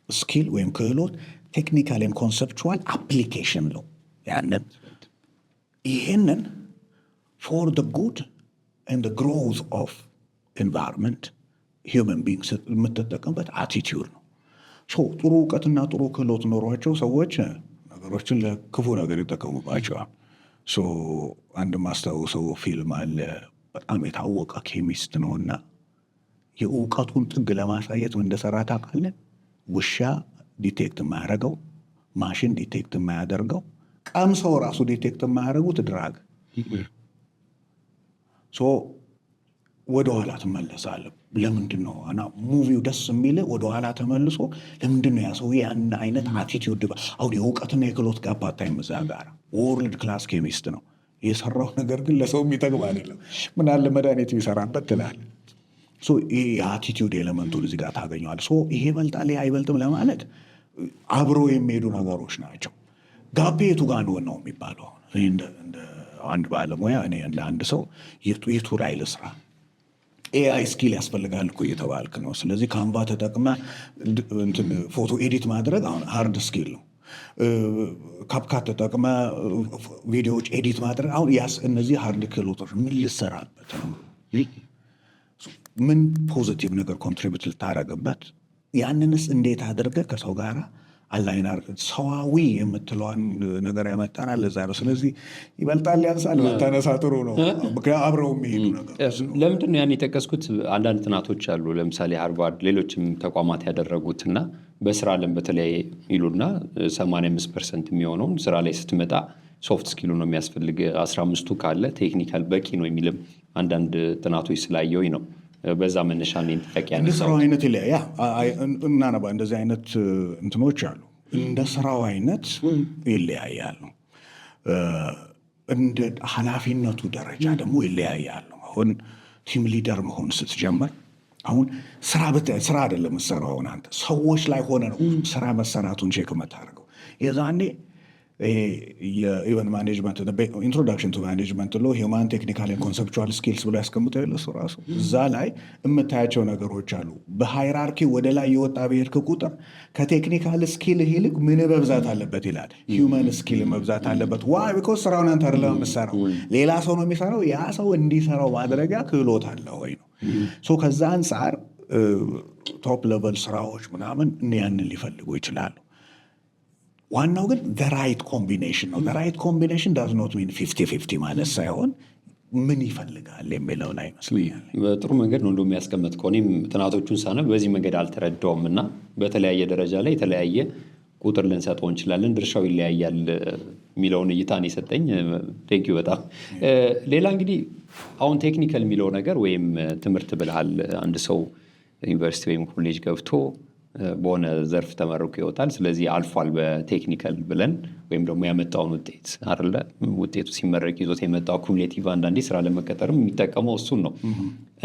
ስኪል ወይም ክህሎት ቴክኒካሊን ኮንሰፕቹዋል አፕሊኬሽን ነው። ይህንን ፎር ደ ጉድ ኤንድ ግሮውዝ ኦፍ ኤንቫይሮንመንት ሂውመን ቢንግስ የምትጠቀምበት አቲቲዩድ ነው። ጥሩ እውቀትና ጥሩ ክህሎት ኖሯቸው ሰዎች ነገሮችን ለክፉ ነገር ይጠቀሙባቸዋል። አንድ ማስታውሰው ፊልም አለ፣ በጣም የታወቀ ኬሚስት ነውና የእውቀቱን ጥግ ለማሳየት እንደሰራ ታውቃለህ? ውሻ ዲቴክት የማያደርገው፣ ማሽን ዲቴክት የማያደርገው፣ ቀምሰው ራሱ ዲቴክት የማያደርጉት ድራግ ወደኋላ ትመለሳለህ። ለምንድን ነው ሙቪው ደስ የሚል? ወደኋላ ተመልሶ ለምንድን ነው ያ ሰው ያን አይነት አቲቲዩድ? አሁን የእውቀትና የክህሎት ጋር ፓርታይም እዛ ጋር ወርልድ ክላስ ኬሚስት ነው የሰራው ነገር ግን ለሰው የሚጠቅም አይደለም። ምን አለ መድኃኒት ቢሰራበት ትላለህ። ይህ የአቲቲዩድ ኤሌመንቱን እዚህ ጋር ታገኘዋል። ይሄ ይበልጣል ይሄ አይበልጥም ለማለት አብረው የሚሄዱ ነገሮች ናቸው። ጋፔ የቱ ጋር ነው የሚባለው? እንደ አንድ ባለሙያ እኔ እንደ አንድ ሰው የቱ ላይ ልስራ? ኤአይ ስኪል ያስፈልጋል እኮ እየተባልክ ነው። ስለዚህ ካንቫ ተጠቅመ ፎቶ ኤዲት ማድረግ አሁን ሃርድ ስኪል ነው። ካፕካት ተጠቅመ ቪዲዮዎች ኤዲት ማድረግ አሁን እነዚህ ሃርድ ክህሎቶች ምን ልሰራበት ነው? ምን ፖዚቲቭ ነገር ኮንትሪቢዩት ልታደረግበት? ያንንስ እንዴት አድርገህ ከሰው ጋር አላይን አድርገህ ሰዋዊ የምትለዋን ነገር ያመጣናል። ለዛ ነው። ስለዚህ ይበልጣል ያንሳል ታነሳ ጥሩ ነው። አብረው የሚሄዱ ነገር ለምንድን ነው ያን የጠቀስኩት? አንዳንድ ጥናቶች አሉ። ለምሳሌ ሃርቫርድ፣ ሌሎችም ተቋማት ያደረጉትና በስራ ዓለም በተለይ ይሉና 85% የሚሆነውን ስራ ላይ ስትመጣ ሶፍት ስኪሉ ነው የሚያስፈልግ፣ 15ቱ ካለ ቴክኒካል በቂ ነው የሚልም አንዳንድ ጥናቶች ስላየውኝ ነው። በዛ መነሻ ነው ጥያቄ ያነሳው። እንደ ስራው አይነት ይለያ እናነባ እንደዚህ አይነት እንትኖች አሉ። እንደ ስራው አይነት ይለያያሉ። እንደ ኃላፊነቱ ደረጃ ደግሞ ይለያያሉ። አሁን ቲም ሊደር መሆን ስትጀምር አሁን ስራ አይደለም የምትሰራው። አሁን አንተ ሰዎች ላይ ሆነ ነው ስራ መሰራቱን ቼክ የምታደርገው። የዛኔ የኢቨንት ማኔጅመንት ኢንትሮዳክሽን ቱ ማኔጅመንት ሎ ሂውማን ቴክኒካል ኮንሰፕቹዋል ስኪልስ ብሎ ያስቀምጠው የለ እሱ ራሱ እዛ ላይ የምታያቸው ነገሮች አሉ። በሃይራርኪ ወደ ላይ የወጣ ብሄድክ ቁጥር ከቴክኒካል ስኪል ይልቅ ምን መብዛት አለበት ይላል። ሂውማን ስኪል መብዛት አለበት። ዋይ ቢኮዝ ስራውን አንተ አይደለም የምትሰራው፣ ሌላ ሰው ነው የሚሰራው። ያ ሰው እንዲሰራው ማድረጊያ ክህሎት አለ ወይ ነው። ከዛ አንጻር ቶፕ ሌቨል ስራዎች ምናምን ያንን ሊፈልጉ ይችላሉ። ዋናው ግን ራይት ኮምቢኔሽን ነው። ራይት ኮምቢኔሽን ዳዝ ኖት ሚን 50-50 ማለት ሳይሆን ምን ይፈልጋል የሚለው ላይ ይመስለኛል። በጥሩ መንገድ ነው እንደውም ያስቀመጥከው። እኔም ጥናቶቹን ሳነብ በዚህ መንገድ አልተረዳውም እና በተለያየ ደረጃ ላይ የተለያየ ቁጥር ልንሰጠው እንችላለን፣ ድርሻው ይለያያል የሚለውን እይታን የሰጠኝ ቴንኪው በጣም። ሌላ እንግዲህ አሁን ቴክኒካል የሚለው ነገር ወይም ትምህርት ብልሃል አንድ ሰው ዩኒቨርሲቲ ወይም ኮሌጅ ገብቶ በሆነ ዘርፍ ተመርቆ ይወጣል። ስለዚህ አልፏል በቴክኒካል ብለን ወይም ደግሞ ያመጣውን ውጤት አይደለ፣ ውጤቱ ሲመረቅ ይዞት የመጣው ኩሙሌቲቭ አንዳንዴ ስራ ለመቀጠርም የሚጠቀመው እሱን ነው።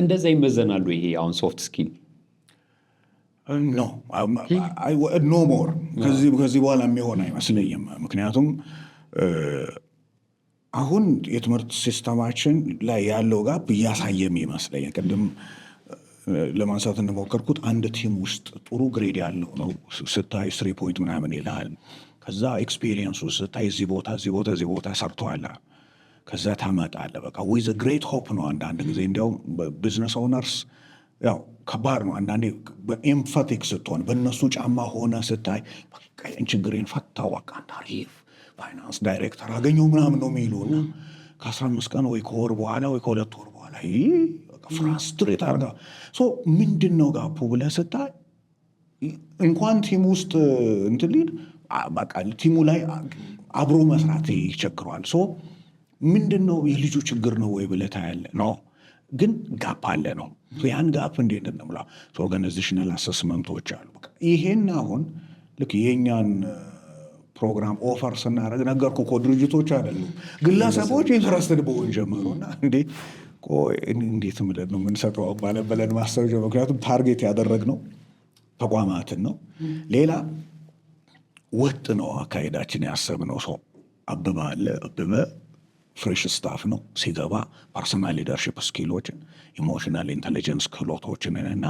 እንደዛ ይመዘናሉ። ይሄ አሁን ሶፍት ስኪል ኖ ሞር ከዚህ በኋላ የሚሆን አይመስለኝም። ምክንያቱም አሁን የትምህርት ሲስተማችን ላይ ያለው ጋፕ እያሳየም ይመስለኛል። ቅድም ለማንሳት እንደሞከርኩት አንድ ቲም ውስጥ ጥሩ ግሬድ ያለው ነው ስታይ 3 ፖይንት ምናምን ይልሃል። ከዛ ኤክስፒሪየንሱ ስታይ እዚህ ቦታ ሰርተዋል። ከዛ ታመጣለህ። በቃ ዊዝ ግሬት ሆፕ ነው። አንዳንድ ጊዜ እንዲያውም ቢዝነስ ኦነርስ ያው ከባድ ነው አንዳንዴ። በኤምፋቲክ ስትሆን በእነሱ ጫማ ሆነ ስታይ በቃ ችግሬን ፈታው በቃ አሪፍ ፋይናንስ ዳይሬክተር አገኘው ምናምን ነው የሚሉና ከ15 ቀን ወይ ከወር በኋላ ወይ ከ2 ወር በኋላ ፍራስትሬት አርጋ ምንድን ነው ጋፑ ብለህ ስታይ እንኳን ቲም ውስጥ እንትን ሊድ በቃ ቲሙ ላይ አብሮ መስራት ይቸግረዋል። ምንድን ነው የልጁ ችግር ነው ወይ ብለህ ታያለህ ነው። ግን ጋፕ አለ ነው። ያን ጋፕ እንዴት እንምላ? ኦርጋናይዜሽናል አሰስመንቶች አሉ። ይሄን አሁን ልክ የኛን ፕሮግራም ኦፈር ስናደርግ ነገርኩህ እኮ ድርጅቶች አይደሉም ግለሰቦች ኢንትረስትድ በሆን ጀመሩና እንዴት ምለን ነው የምንሰጠው ባለበለን ማሰብ ጀመሩ። ምክንያቱም ታርጌት ያደረግነው ተቋማትን ነው። ሌላ ወጥ ነው አካሄዳችን ያሰብነው። ሰው አበበ ፍሬሽ ስታፍ ነው ሲገባ ፐርሰናል ሊደርሽፕ ስኪሎችን፣ ኢሞሽናል ኢንቴሊጀንስ ክህሎቶችን እና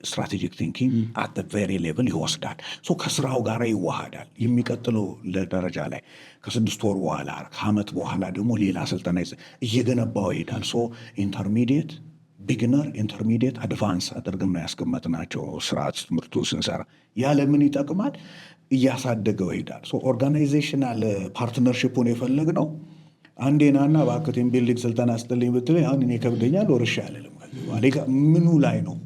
ስትራቴጂክ ቲንኪንግ አት ቬሪ ሌቭል ይወስዳል። ከስራው ጋር ይዋሃዳል። የሚቀጥለው ደረጃ ላይ ከ6 ወር በኋላ ከዓመት በኋላ ደግሞ ሌላ ስልጠና እየገነባው ይሄዳል። ኢንተርሚዲየት፣ ቢግነር፣ ኢንተርሚዲየት፣ አድቫንስ አድርገን ያስቀመጥናቸው ስርዓት ትምህርቱ ስንሰራ ያለምን ይጠቅማል እያሳደገው ይሄዳል። ኦርጋናይዜሽናል ፓርትነርሽፑን የፈለግነው አንዴ ናና እባክህ ቢልዲንግ ስልጠና ስጥልኝ ብትለኝ አሁን እኔ ከብደኛል ወርሻ አልልም። ምኑ ላይ ነው?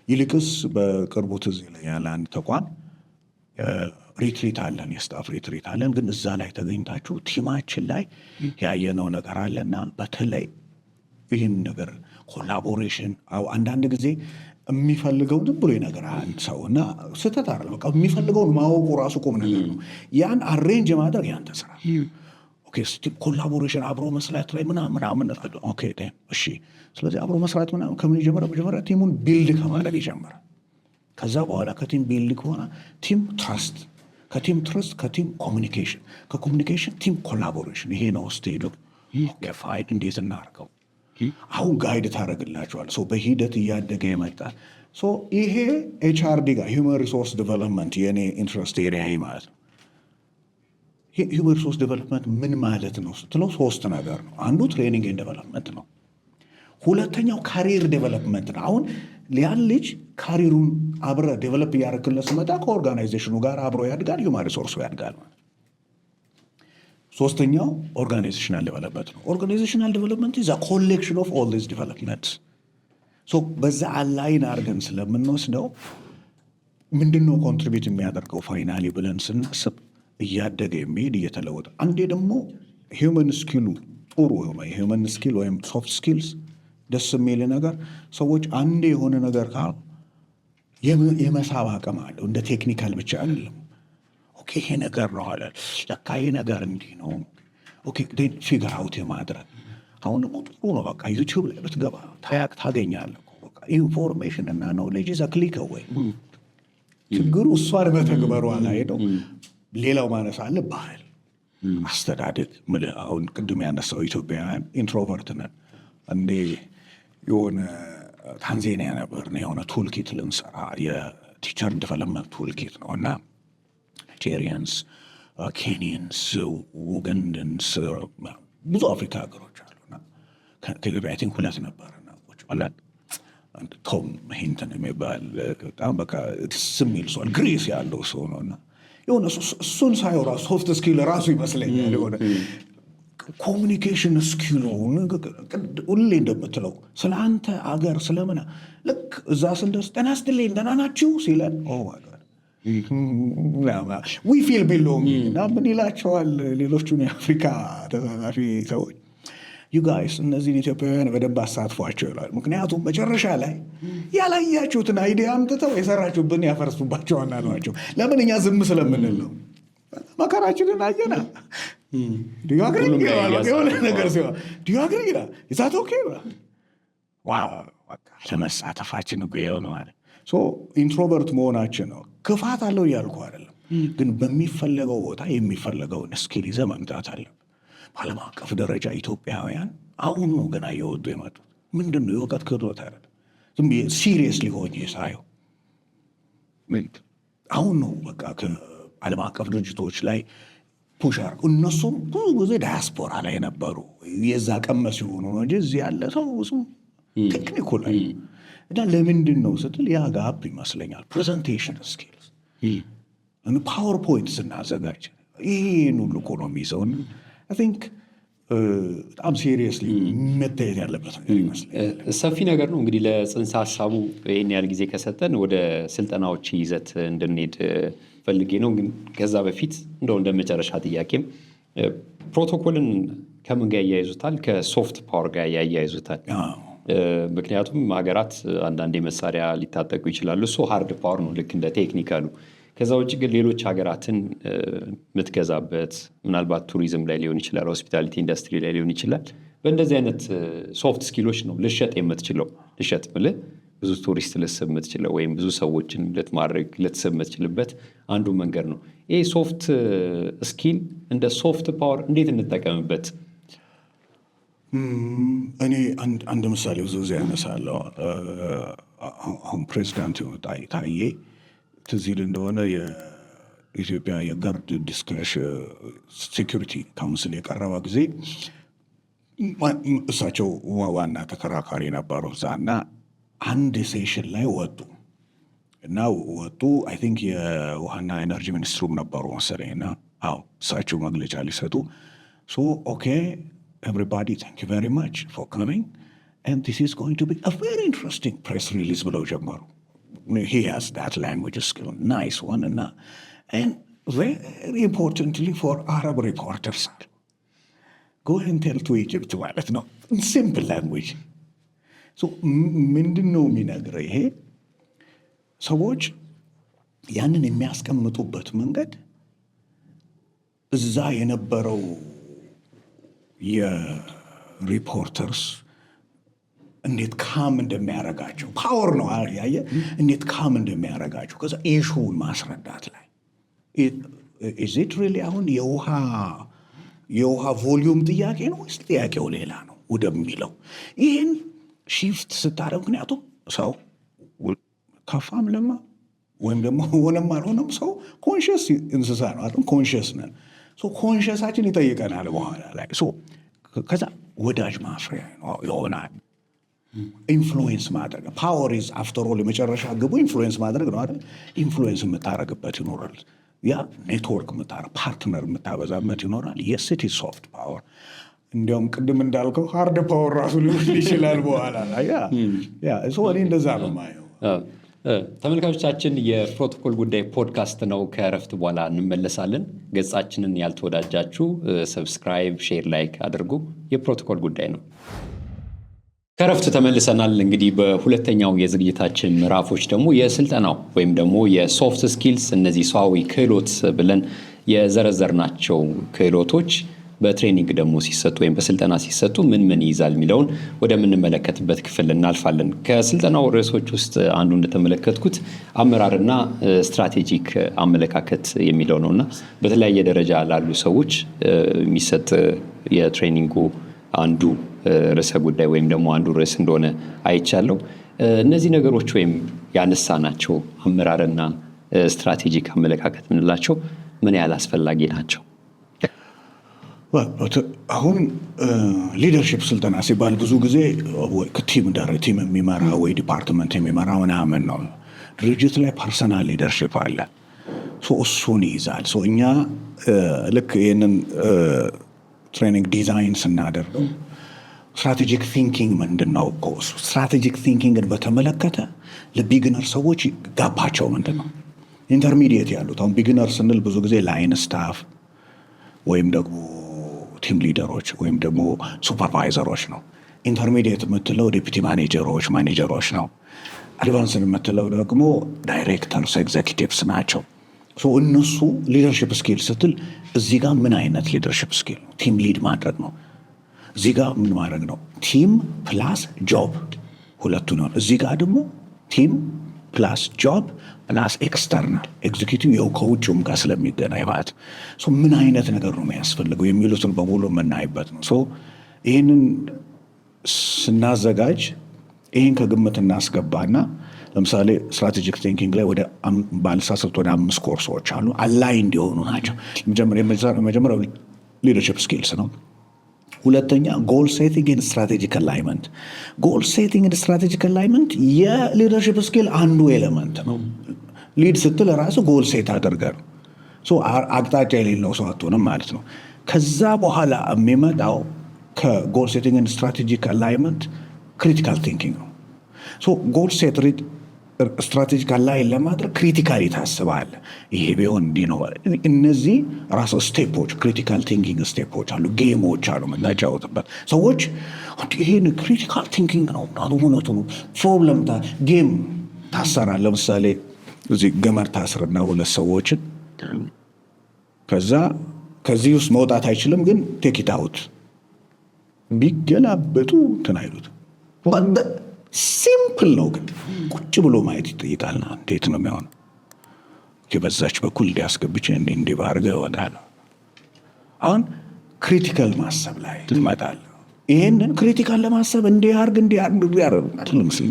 ይልቅስ በቅርቡ ትዝ ይለኛል አንድ ተቋም ሪትሪት አለን፣ የስታፍ ሪትሪት አለን። ግን እዛ ላይ ተገኝታችሁ ቲማችን ላይ ያየነው ነገር አለና በተለይ ይህን ነገር ኮላቦሬሽን አንዳንድ ጊዜ የሚፈልገው ዝም ብሎ ይነግራል ሰው እና ስህተት አይደለም። በቃ የሚፈልገውን ማወቁ ራሱ ቁም ነገር ነው። ያን አሬንጅ ማድረግ ያንተ ስራ። ኮላቦሬሽን አብሮ መስራት ላይ ምናምን እሺ። ስለዚህ አብሮ መስራት ምናምን ከምን ይጀምራል? መጀመሪያ ቲሙን ቢልድ ከማድረግ ይጀምራል። ከዛ በኋላ ከቲም ቢልድ ከሆነ ቲም ትረስት፣ ከቲም ትረስት ከቲም ኮሚኒኬሽን፣ ከኮሚኒኬሽን ቲም ኮላቦሬሽን። ይሄ ነው ስቴዱ። ፋይድ እንዴት እናርገው? አሁን ጋይድ ታደረግላቸዋል። በሂደት እያደገ ይመጣል። ይሄ ኤችአርዲ ጋር ሂውመን ሪሶርስ ዲቨሎፕመንት የኔ ኢንትረስት ኤሪያ ማለት ነው። ሂውመን ሪሶርስ ዲቨሎፕመንት ምን ማለት ነው ስትለው 3 ነገር ነው። አንዱ ትሬኒንግ ኤንድ ዲቨሎፕመንት ነው። ሁለተኛው ካሪር ዲቨሎፕመንት ነው። አሁን ያን ልጅ ካሪሩን አብረ ዴቨሎፕ እያደረግለት ስመጣ ከኦርጋናይዜሽኑ ጋር አብሮ ያድጋል፣ ሂውማን ሪሶርሱ ያድጋል ማለት። ሶስተኛው ኦርጋናይዜሽናል ዲቨሎፕመንት ነው። ኦርጋናይዜሽናል ዲቨሎፕመንት ኢዝ አ ኮሌክሽን ኦፍ ኦል ዲስ ዲቨሎፕመንትስ። በዛ አላይን አድርገን ስለምንወስደው ምንድነው ኮንትሪቢዩት የሚያደርገው ፋይናሊ ብለን ስናስብ እያደገ የሚሄድ እየተለወጠ፣ አንዴ ደግሞ ሂውመን ስኪሉ ጥሩ የሆነ ሂውመን ስኪል ወይም ሶፍት ስኪልስ ደስ የሚል ነገር ሰዎች አንዴ የሆነ ነገር ካሉ የመሳብ አቅም አለው። እንደ ቴክኒካል ብቻ አይደለም። ይሄ ነገር ነው አለ ለካ ይሄ ነገር እንዲህ ነው ፊገር አውት የማድረግ አሁን ደግሞ ጥሩ ነው። በቃ ዩቲዩብ ላይ ብትገባ ታገኛለህ። ኢንፎርሜሽን እና ኖሌጅ ኢዝ አ ክሊክ አዌይ። ችግሩ እሷን በተግበሯ ላይ ነው። ሌላው ማነስ አለ ባህል፣ አስተዳደግ። አሁን ቅድም ያነሳው ኢትዮጵያውያን ኢንትሮቨርት ነን። እንዴ የሆነ ታንዛኒያ ነበር የሆነ ቱልኪት ልንሰራ የቲቸር ዲቨሎፕመንት ቱልኪት ነው እና ናይጄሪያንስ፣ ኬንያንስ፣ ኡጋንዳንስ ብዙ አፍሪካ ሀገሮች አሉና ከኢትዮጵያ ቲንክ 2 ነበርና ቁጭ ብለን ቶም ሂንተን የሚባል በጣም በቃ ደስ የሚል ሰው ግሬስ ያለው ሰው ነውና የሆነ እሱን ሳየው ራሱ ሶፍት ስኪል ራሱ ይመስለኛል። የሆነ ኮሚኒኬሽን ስኪሉ ሁሌ እንደምትለው ስለ አንተ አገር ስለምና ልክ እዛ ስንደርስ ጤና ይስጥልኝ ደህና ናችሁ ሲለን ዊ ፊል ቢሎንጊንግ እና ምን ይላቸዋል ሌሎቹን የአፍሪካ ተሳታፊ ሰዎች፣ ዩ ጋይስ እነዚህን ኢትዮጵያውያን በደንብ አሳትፏቸው ይላል። ምክንያቱም መጨረሻ ላይ ያላያችሁትን አይዲያ አምጥተው የሰራችሁብን ያፈርሱባቸዋል አሏቸው። ለምን? እኛ ዝም ስለምንል ነው። መከራችንን አየና የሆነ ነገር ሲሆን ዲያግሪ ይላል ይዛት ኦኬ ለመሳተፋችን የሆነ ማለት ኢንትሮቨርት መሆናችን ነው። ክፋት አለው እያልኩ አይደለም፣ ግን በሚፈለገው ቦታ የሚፈለገውን ስኪል ይዘህ መምጣት አለብን። በዓለም አቀፍ ደረጃ ኢትዮጵያውያን አሁን ነው ገና እየወጡ የመጡት። ምንድን ነው የእውቀት ክህሎት አይደለም። ዝም ብዬ ሲሪየስሊ ሆኜ ሳየው አሁን ነው በቃ ከዓለም አቀፍ ድርጅቶች ላይ ፑሽ አድርገው እነሱም ብዙ ጊዜ ዳያስፖራ ላይ ነበሩ የዛ ቀመስ ሲሆኑ ነው እንጂ እዚህ ያለ ሰው ቴክኒኩ ላይ እና ለምንድን ነው ስትል ያ ጋፕ ይመስለኛል። ፕሬዘንቴሽን ስኪልስ ፓወርፖይንት ስናዘጋጅ ይህን ሁሉ እኮ ነው የሚይዘውን አይ ቲንክ በጣም ሲሪየስሊ መታየት ያለበት ነገር ይመስለኛል። ሰፊ ነገር ነው እንግዲህ ለጽንሰ ሀሳቡ ይህን ያህል ጊዜ ከሰጠን ወደ ስልጠናዎች ይዘት እንድንሄድ ፈልጌ ነው። ግን ከዛ በፊት እንደው እንደ መጨረሻ ጥያቄም ፕሮቶኮልን ከምን ጋር ያያይዙታል? ከሶፍት ፓወር ጋር ያያይዙታል? ምክንያቱም ሀገራት አንዳንዴ መሳሪያ ሊታጠቁ ይችላሉ። እሱ ሃርድ ፓወር ነው ልክ እንደ ቴክኒካሉ። ከዛ ውጭ ግን ሌሎች ሀገራትን የምትገዛበት ምናልባት ቱሪዝም ላይ ሊሆን ይችላል፣ ሆስፒታሊቲ ኢንዱስትሪ ላይ ሊሆን ይችላል። በእንደዚህ አይነት ሶፍት ስኪሎች ነው ልሸጥ የምትችለው። ልሸጥ ብልህ ብዙ ቱሪስት ልትስብ የምትችለው ወይም ብዙ ሰዎችን ልትስብ የምትችልበት አንዱ መንገድ ነው። ይህ ሶፍት ስኪል እንደ ሶፍት ፓወር እንዴት እንጠቀምበት? እኔ አንድ ምሳሌ ብዙ ጊዜ ያነሳለሁ። አሁን ፕሬዚዳንት ታዬ ትዝ ይል እንደሆነ የኢትዮጵያ የጋርድ ሴኪሪቲ ካውንስል የቀረበ ጊዜ እሳቸው ዋና ተከራካሪ ነበሩ እዛ እና አንድ ሴሽን ላይ ወጡ አይ ቲንክ የውሃና ኤነርጂ ሚኒስትሩም ነበሩ መሰለኝ እና እሳቸው መግለጫ ሊሰጡ ኦኬ everybody thank you very much for coming and this is going to be a very interesting press release ብለው ጀመሩ። he has that language skill, nice one and very importantly for Arab reporters go and tell to Egypt ማለት ነው simple language ምንድን ነው የሚነግረው ይሄ ሰዎች ያንን የሚያስቀምጡበት መንገድ እዛ የነበረው የሪፖርተርስ እንዴት ካም እንደሚያረጋቸው ፓወር ነው ያየ እንዴት ካም እንደሚያረጋቸው ከዛ ኢሹውን ማስረዳት ላይ is it really አሁን የውሃ ቮሊዩም ጥያቄ ነው ወይስ ጥያቄው ሌላ ነው ወደሚለው ይህን ሺፍት ስታደርግ ምክንያቱም ሰው ከፋም ለማ ወይም ደግሞ ሆነም አልሆነም ሰው ኮንሽስ እንስሳ ነው አይደል ኮንሽስ ነን ኮንሽሳችን ይጠይቀናል በኋላ ላይ ከዛ ወዳጅ ማፍሪያ ይሆናል ኢንፍሉዌንስ ማድረግ ፓወር ኢዝ አፍተር ኦል የመጨረሻ ግቡ ኢንፍሉዌንስ ማድረግ ነው አይደል ኢንፍሉዌንስ የምታረግበት ይኖራል ያ ኔትወርክ ፓርትነር የምታበዛበት ይኖራል የሲቲ ሶፍት ፓወር እንዲያውም ቅድም እንዳልከው ሃርድ ፓወር ራሱ ሊሆን ይችላል በኋላ ያ እኔ እንደዛ ነው ማየው። ተመልካቾቻችን የፕሮቶኮል ጉዳይ ፖድካስት ነው። ከእረፍት በኋላ እንመለሳለን። ገጻችንን ያልተወዳጃችሁ ሰብስክራይብ፣ ሼር፣ ላይክ አድርጉ። የፕሮቶኮል ጉዳይ ነው። ከእረፍት ተመልሰናል። እንግዲህ በሁለተኛው የዝግጅታችን ምዕራፎች ደግሞ የስልጠናው ወይም ደግሞ የሶፍት ስኪልስ እነዚህ ሰዋዊ ክህሎት ብለን የዘረዘርናቸው ክህሎቶች በትሬኒንግ ደግሞ ሲሰጡ ወይም በስልጠና ሲሰጡ ምን ምን ይይዛል የሚለውን ወደምንመለከትበት ክፍል እናልፋለን። ከስልጠናው ርዕሶች ውስጥ አንዱ እንደተመለከትኩት አመራርና ስትራቴጂክ አመለካከት የሚለው ነውና በተለያየ ደረጃ ላሉ ሰዎች የሚሰጥ የትሬኒንጉ አንዱ ርዕሰ ጉዳይ ወይም ደግሞ አንዱ ርዕስ እንደሆነ አይቻለሁ። እነዚህ ነገሮች ወይም ያነሳናቸው አመራርና ስትራቴጂክ አመለካከት የምንላቸው ምን ያህል አስፈላጊ ናቸው? አሁን ሊደርሺፕ ስልጠና ሲባል ብዙ ጊዜ ቲም የሚመራ ወይ ዲፓርትመንት የሚመራ ምናምን ነው። ድርጅት ላይ ፐርሰናል ሊደርሺፕ አለ። እሱን ይይዛል። እኛ ልክ ይህንን ትሬኒንግ ዲዛይን ስናደርገው ስትራቴጂክ ቲንኪንግ ምንድን ነው? ስትራቴጂክ ቲንኪንግን በተመለከተ ለቢግነር ሰዎች ጋባቸው ምንድን ነው? ኢንተርሚዲየት ያሉት አሁን ቢግነር ስንል ብዙ ጊዜ ላይን ስታፍ ወይም ደግሞ ቲም ሊደሮች ወይም ደግሞ ሱፐርቫይዘሮች ነው። ኢንተርሚዲየት የምትለው ዴፒቲ ማኔጀሮች ነው። አድቫንስን የምትለው ደግሞ ዳይሬክተርስ፣ ኤግዜኪቲቭስ ናቸው። እነሱ ሊደርሽፕ ስኪል ስትል እዚህ ጋር ምን አይነት ሊደርሽፕ ስኪል ነው? ቲም ሊድ ማድረግ ነው። እዚህ ጋር ምን ማድረግ ነው? ቲም ፕላስ ጆብ ሁለቱ ነው። እዚህ ጋር ደግሞ ቲም ፕላስ ጆብ ፕላስ ኤክስተርናል ኤግዚኪቲቭ ያው ከውጭም ጋር ስለሚገናኝ ማለት ምን አይነት ነገር ነው የሚያስፈልገው የሚሉትን በሙሉ የምናይበት ነው። ይህንን ስናዘጋጅ ይህን ከግምት እናስገባና ለምሳሌ ስትራቴጂክ ቲንኪንግ ላይ ወደ ባለሳሰት ወደ 5 ኮርሶች አሉ። አላይ እንዲሆኑ ናቸው። መጀመሪያው ሊደርሺፕ ስኪልስ ነው። ሁለተኛ ጎል ሴቲንግ ኤንድ ስትራቴጂክ አላይመንት። ጎል ሴቲንግ ኤንድ ስትራቴጂክ አላይመንት የሊደርሺፕ ስኪል አንዱ ኤሌመንት ነው። ሊድ ስትል ራሱ ጎል ሴት አድርገ ነው። አቅጣጫ የሌለው ሰው አትሆንም ማለት ነው። ከዛ በኋላ የሚመጣው ከጎል ሴቲንግ ኤንድ ስትራቴጂክ አላይመንት ክሪቲካል ቲንኪንግ ነው። ጎል ሴት ስትራቴጂክ አላይን ለማድረግ ክሪቲካሊ ታስባለ። ይሄ ቢሆን እንዲህ ነው። እነዚህ ራሱ ስቴፖች ክሪቲካል ቲንኪንግ ስቴፖች አሉ፣ ጌሞች አሉ የምናጫወትበት። ሰዎች ይሄን ክሪቲካል ቲንኪንግ ነው እውነቱ ነው ፕሮብለም ጌም ታሰራል። ለምሳሌ እዚህ ገመድ ታስርና 2 ሰዎችን ከዛ ከዚህ ውስጥ መውጣት አይችልም፣ ግን ቴክ ኢት አውት ቢገላበጡ እንትን አይሉት። ሲምፕል ነው፣ ግን ቁጭ ብሎ ማየት ይጠይቃልና እንዴት ነው የሚሆነው? በዛች በኩል እንዲያስገብቼ እንዲህ ባርገ እወጣለሁ። አሁን ክሪቲካል ማሰብ ላይ ትመጣለህ። ይህንን ክሪቲካል ለማሰብ እንዲያርግ ምስል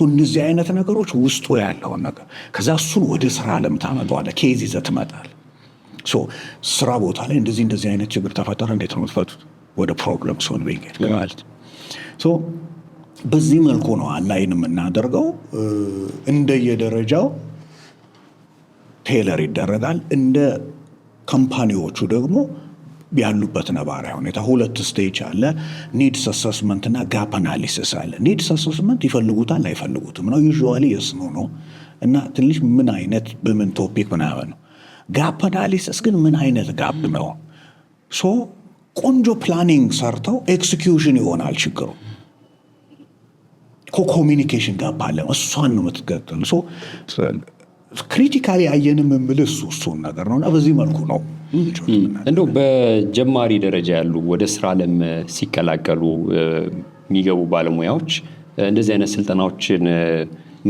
እነዚህ አይነት ነገሮች ውስጡ ያለውን ነገር ከዛ እሱን ወደ ስራ ዓለም ታመጣዋለህ። ኬዝ ይዘህ ትመጣለህ። ስራ ቦታ ላይ እንደዚህ አይነት ችግር ተፈጠረ፣ እንዴት ነው የምትፈቱት? ወደ ፕሮብለም ሶልቪንግ ማለት በዚህ መልኩ ነው አላይን የምናደርገው። እንደየደረጃው ቴለር ይደረጋል። እንደ ካምፓኒዎቹ ደግሞ ያሉበት ነባራዊ ሁኔታ 2 ስቴጅ አለ። ኒድስ አሰስመንት እና ጋፕ አናሊሲስ አለ። ኒድስ አሰስመንት ይፈልጉታል አይፈልጉትም ነው፣ ዩዥዋሊ የስኑ ነው እና ትንሽ ምን አይነት በምን ቶፒክ ምናምን ነው። ጋፕ አናሊሲስ ግን ምን አይነት ጋፕ ነው? ቆንጆ ፕላኒንግ ሰርተው ኤክስኪዩሽን ይሆናል ችግሩ። ኮሚኒኬሽን ጋፕ አለ፣ እሷን ነው የምትገጥል። ክሪቲካሊ አየንም የምልህ እሱን ነገር ነው እና በዚህ መልኩ ነው እንደው በጀማሪ ደረጃ ያሉ ወደ ስራ ዓለም ሲቀላቀሉ የሚገቡ ባለሙያዎች እንደዚህ አይነት ስልጠናዎችን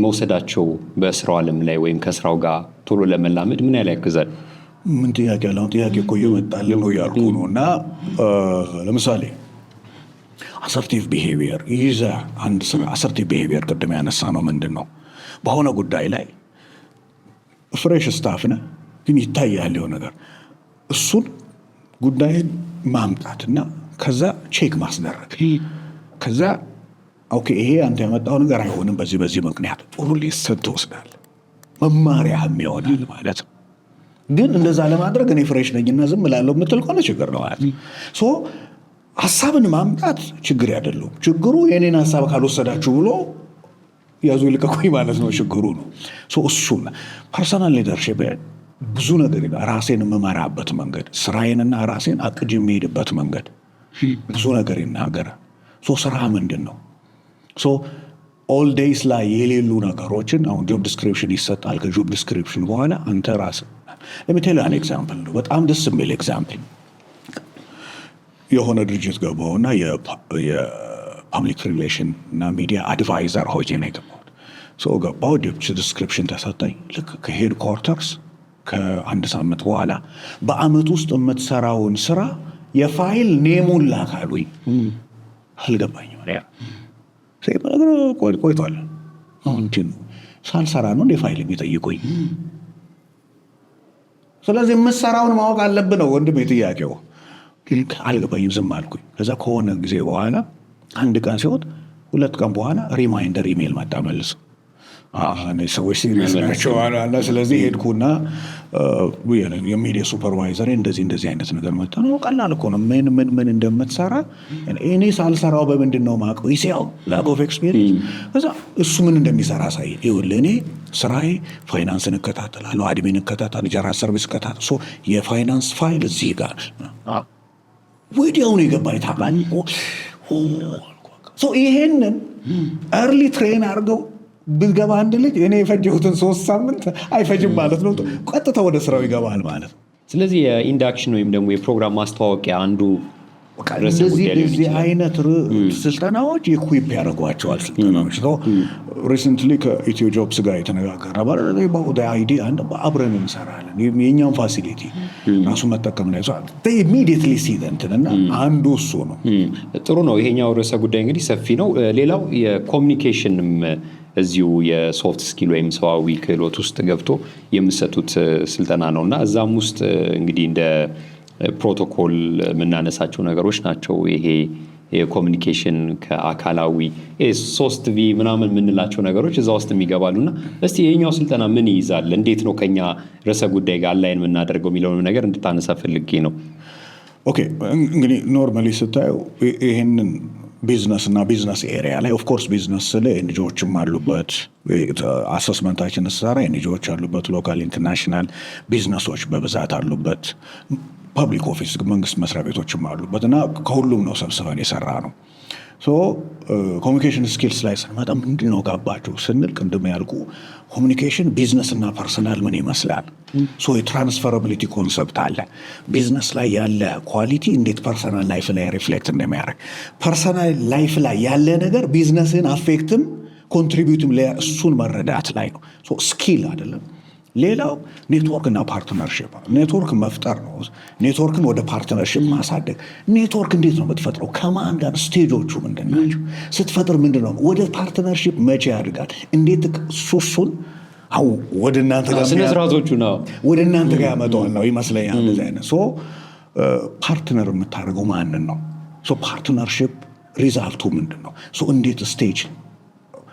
መውሰዳቸው በስራው ዓለም ላይ ወይም ከስራው ጋር ቶሎ ለመላመድ ምን ያህል ያግዛል? ምን ጥያቄ ያለው ጥያቄ እኮ እየመጣልህ ነው ያልኩ ነው። እና ለምሳሌ አሰርቲቭ ቢሄቪየር ይዘህ አንድ ስራ አሰርቲቭ ቢሄቪየር ቅድም ያነሳ ነው ምንድን ነው በሆነ ጉዳይ ላይ ፍሬሽ ስታፍ ነህ ግን ይታያል የሆነ ነገር እሱን ጉዳይን ማምጣትና ከዛ ቼክ ማስደረግ ከዛ ኦኬ ይሄ አንተ ያመጣው ነገር አይሆንም በዚህ ምክንያት ጥሩ ሊሰጥ ትወስዳለህ። መማሪያም ይሆናል ማለት ነው። ግን እንደዛ ለማድረግ እኔ ፍሬሽ ነኝና ዝም እላለሁ የምትል ከሆነ ችግር ነው ማለት ነው። ሀሳብን ማምጣት ችግር አይደለም። ችግሩ የኔን ሀሳብ ካልወሰዳችሁ ብሎ ያዙ ይልቀቁኝ ማለት ነው ችግሩ ነው። እሱና ፐርሰናል ሊደርሺፕ ብዙ ነገር ራሴን የምመራበት መንገድ፣ ስራዬንና ራሴን አቅጅ የሚሄድበት መንገድ ብዙ ነገር ይናገራል። ስራ ምንድን ነው? ኦል ዴይስ ላይ የሌሉ ነገሮችን አሁን ጆብ ዲስክሪፕሽን ይሰጣል። ከጆብ ዲስክሪፕሽን በኋላ አንተ ራስህ ለሚቴል አን ኤግዛምፕል ነው። በጣም ደስ የሚል ኤግዛምፕል የሆነ ድርጅት ገባውና የፐብሊክ ሪሌሽን እና ሚዲያ አድቫይዘር ሆኜ ነው የገባሁት። ገባሁ፣ ጆብ ዲስክሪፕሽን ተሰጠኝ። ልክ ከሄድ ኳርተርስ ከአንድ ሳምንት በኋላ በአመት ውስጥ የምትሰራውን ስራ የፋይል ኔሙን ላካሉኝ። አልገባኝም። ቆይቷል። ሳልሰራ ነው እንደ ፋይል የሚጠይቁኝ። ስለዚህ የምትሰራውን ማወቅ አለብህ ነው ወንድሜ ጥያቄው። አልገባኝም፣ ዝም አልኩኝ። ከዛ ከሆነ ጊዜ በኋላ አንድ ቀን ሲወጥ 2 ቀን በኋላ ሪማይንደር ኢሜል መጣ መልሶ ሰዎች ሲሪየስ ናቸው አለ። ስለዚህ ሄድኩና የሚዲያ ሱፐርቫይዘር እንደዚህ አይነት ነገር መጣ ነው። ቀላል እኮ ነው። ምን እንደምትሰራ እኔ ሳልሰራው በምንድን ነው የማውቀው? ይሲያው ላክ ኦፍ ኤክስፒሪየንስ። ከዛ እሱ ምን እንደሚሰራ ሳይ ይኸውልህ እኔ ስራዬ ፋይናንስን እከታተላለሁ፣ አድሚን እከታተላለሁ፣ ጀነራል ሰርቪስ እከታተላለሁ። የፋይናንስ ፋይል እዚህ ጋር ወዲያውኑ የገባኝ ታባል። ይሄንን ኤርሊ ትሬን አድርገው ብትገባ አንድ ልጅ እኔ የፈጀሁትን 3 ሳምንት አይፈጅም ማለት ነው። ቀጥታ ወደ ስራው ይገባል ማለት ነው። ስለዚህ የኢንዳክሽን ወይም ደግሞ የፕሮግራም ማስተዋወቂያ አንዱ እንደዚህ አይነት ስልጠናዎች ኢኩዊፕ ያደርጓቸዋል። ስልጠናዎች ሪሰንትሊ ከኢትዮ ጆብስ ጋር የተነጋገረ አይዲያ አብረን እንሰራለን። የኛውን ፋሲሊቲ ራሱ መጠቀም ላይ ኢሚዲየትሊ ሲዘንትንና አንዱ እሱ ነው። ጥሩ ነው። ይሄኛው ርዕሰ ጉዳይ እንግዲህ ሰፊ ነው። ሌላው የኮሚኒኬሽንም እዚሁ የሶፍት ስኪል ወይም ሰዋዊ ክህሎት ውስጥ ገብቶ የምሰጡት ስልጠና ነው እና እዛም ውስጥ እንግዲህ እንደ ፕሮቶኮል የምናነሳቸው ነገሮች ናቸው። ይሄ የኮሚኒኬሽን ከአካላዊ 3V ምናምን የምንላቸው ነገሮች እዛ ውስጥ የሚገባሉና እስቲ ይሄኛው ስልጠና ምን ይይዛል፣ እንዴት ነው ከኛ ርዕሰ ጉዳይ ጋር አላይን የምናደርገው የሚለውን ነገር እንድታነሳ ፈልጌ ነው። ኦኬ እንግዲህ ኖርማሊ ስታየው ይሄንን ቢዝነስ እና ቢዝነስ ኤሪያ ላይ ኦፍኮርስ ቢዝነስ ስለ ኤንጂኦዎችም አሉበት። አሰስመንታችን ስሰራ ኤንጂኦዎች አሉበት፣ ሎካል ኢንተርናሽናል ቢዝነሶች በብዛት አሉበት፣ ፐብሊክ ኦፊስ መንግስት መስሪያ ቤቶችም አሉበት እና ከሁሉም ነው ሰብስበን የሰራ ነው። ኮሚኒኬሽን ስኪልስ ላይ ስንመጣ ምንድን ነው ጋባችሁ ስንል ቅድም ያልኩ ኮሚኒኬሽን ቢዝነስ እና ፐርሰናል ምን ይመስላል። የትራንስፈራቢሊቲ ኮንሰፕት አለ። ቢዝነስ ላይ ያለ ኳሊቲ እንዴት ፐርሰናል ላይፍ ላይ ሪፍሌክት እንደሚያደርግ፣ ፐርሰናል ላይፍ ላይ ያለ ነገር ቢዝነስን አፌክትም ኮንትሪቢዩትም እሱን መረዳት ላይ ነው። ስኪል አይደለም ሌላው ኔትወርክና ፓርትነርሽፕ፣ ኔትወርክ መፍጠር ነው። ኔትወርክን ወደ ፓርትነርሽፕ ማሳደግ። ኔትወርክ እንዴት ነው የምትፈጥረው? ከማን ጋር? ስቴጆቹ ምንድን ናቸው? ስትፈጥር ምንድን ነው? ወደ ፓርትነርሽፕ መቼ ያድጋል? እንዴት ሱሱን ወደ እናንተ ጋር ስነስርዓቶቹ ነው ወደ እናንተ ጋር ያመጣዋል ነው ይመስለኛል። እንደዚህ አይነት ፓርትነር የምታደርገው ማንን ነው? ፓርትነርሽፕ ሪዛልቱ ምንድን ነው? እንዴት ስቴጅ፣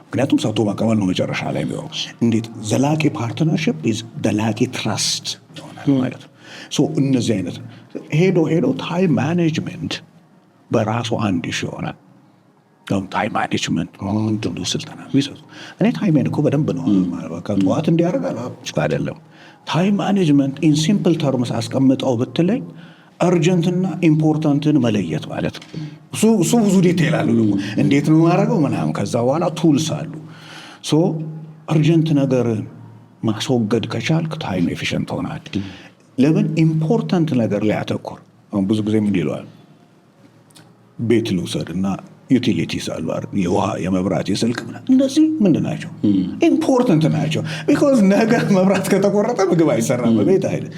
ምክንያቱም ሰጥቶ መቀበል ነው መጨረሻ ላይ ቢሆን። እንዴት ዘላቂ ፓርትነርሽፕ ዘላቂ ትረስት ይሆናል ማለት ነው። እነዚህ አይነት ሄዶ ታይም ማኔጅመንት በራሱ አንድ ይሆናል። ታይም ማኔጅመንት ምንድን ነው ስልጠና ቢሰጡ፣ እኔ ታይሜን እኮ በደንብ ነው ጠዋት እንዲያደርጋል አይደለም። ታይም ማኔጅመንት ኢን ሲምፕል ተርምስ አስቀምጠው ብትለኝ አርጀንትና ኢምፖርታንትን መለየት ማለት ነው። እሱ ብዙ ዲቴል አሉ። እንዴት ነው ማድረገው ምናምን። ከዛ በኋላ ቱልስ አሉ። አርጀንት ነገርን ማስወገድ ከቻልክ ታይም ኤፊሽንት ሆናል። ለምን ኢምፖርታንት ነገር ላይ አተኮር። አሁን ብዙ ጊዜ ምን ይለዋል፣ ቤት ልውሰድ እና ዩቲሊቲስ አሉ፣ የውሃ የመብራት የስልክ ምናምን። እነዚህ ምንድን ናቸው? ኢምፖርታንት ናቸው። ቢኮዝ ነገር መብራት ከተቆረጠ ምግብ አይሰራም በቤት አይደል።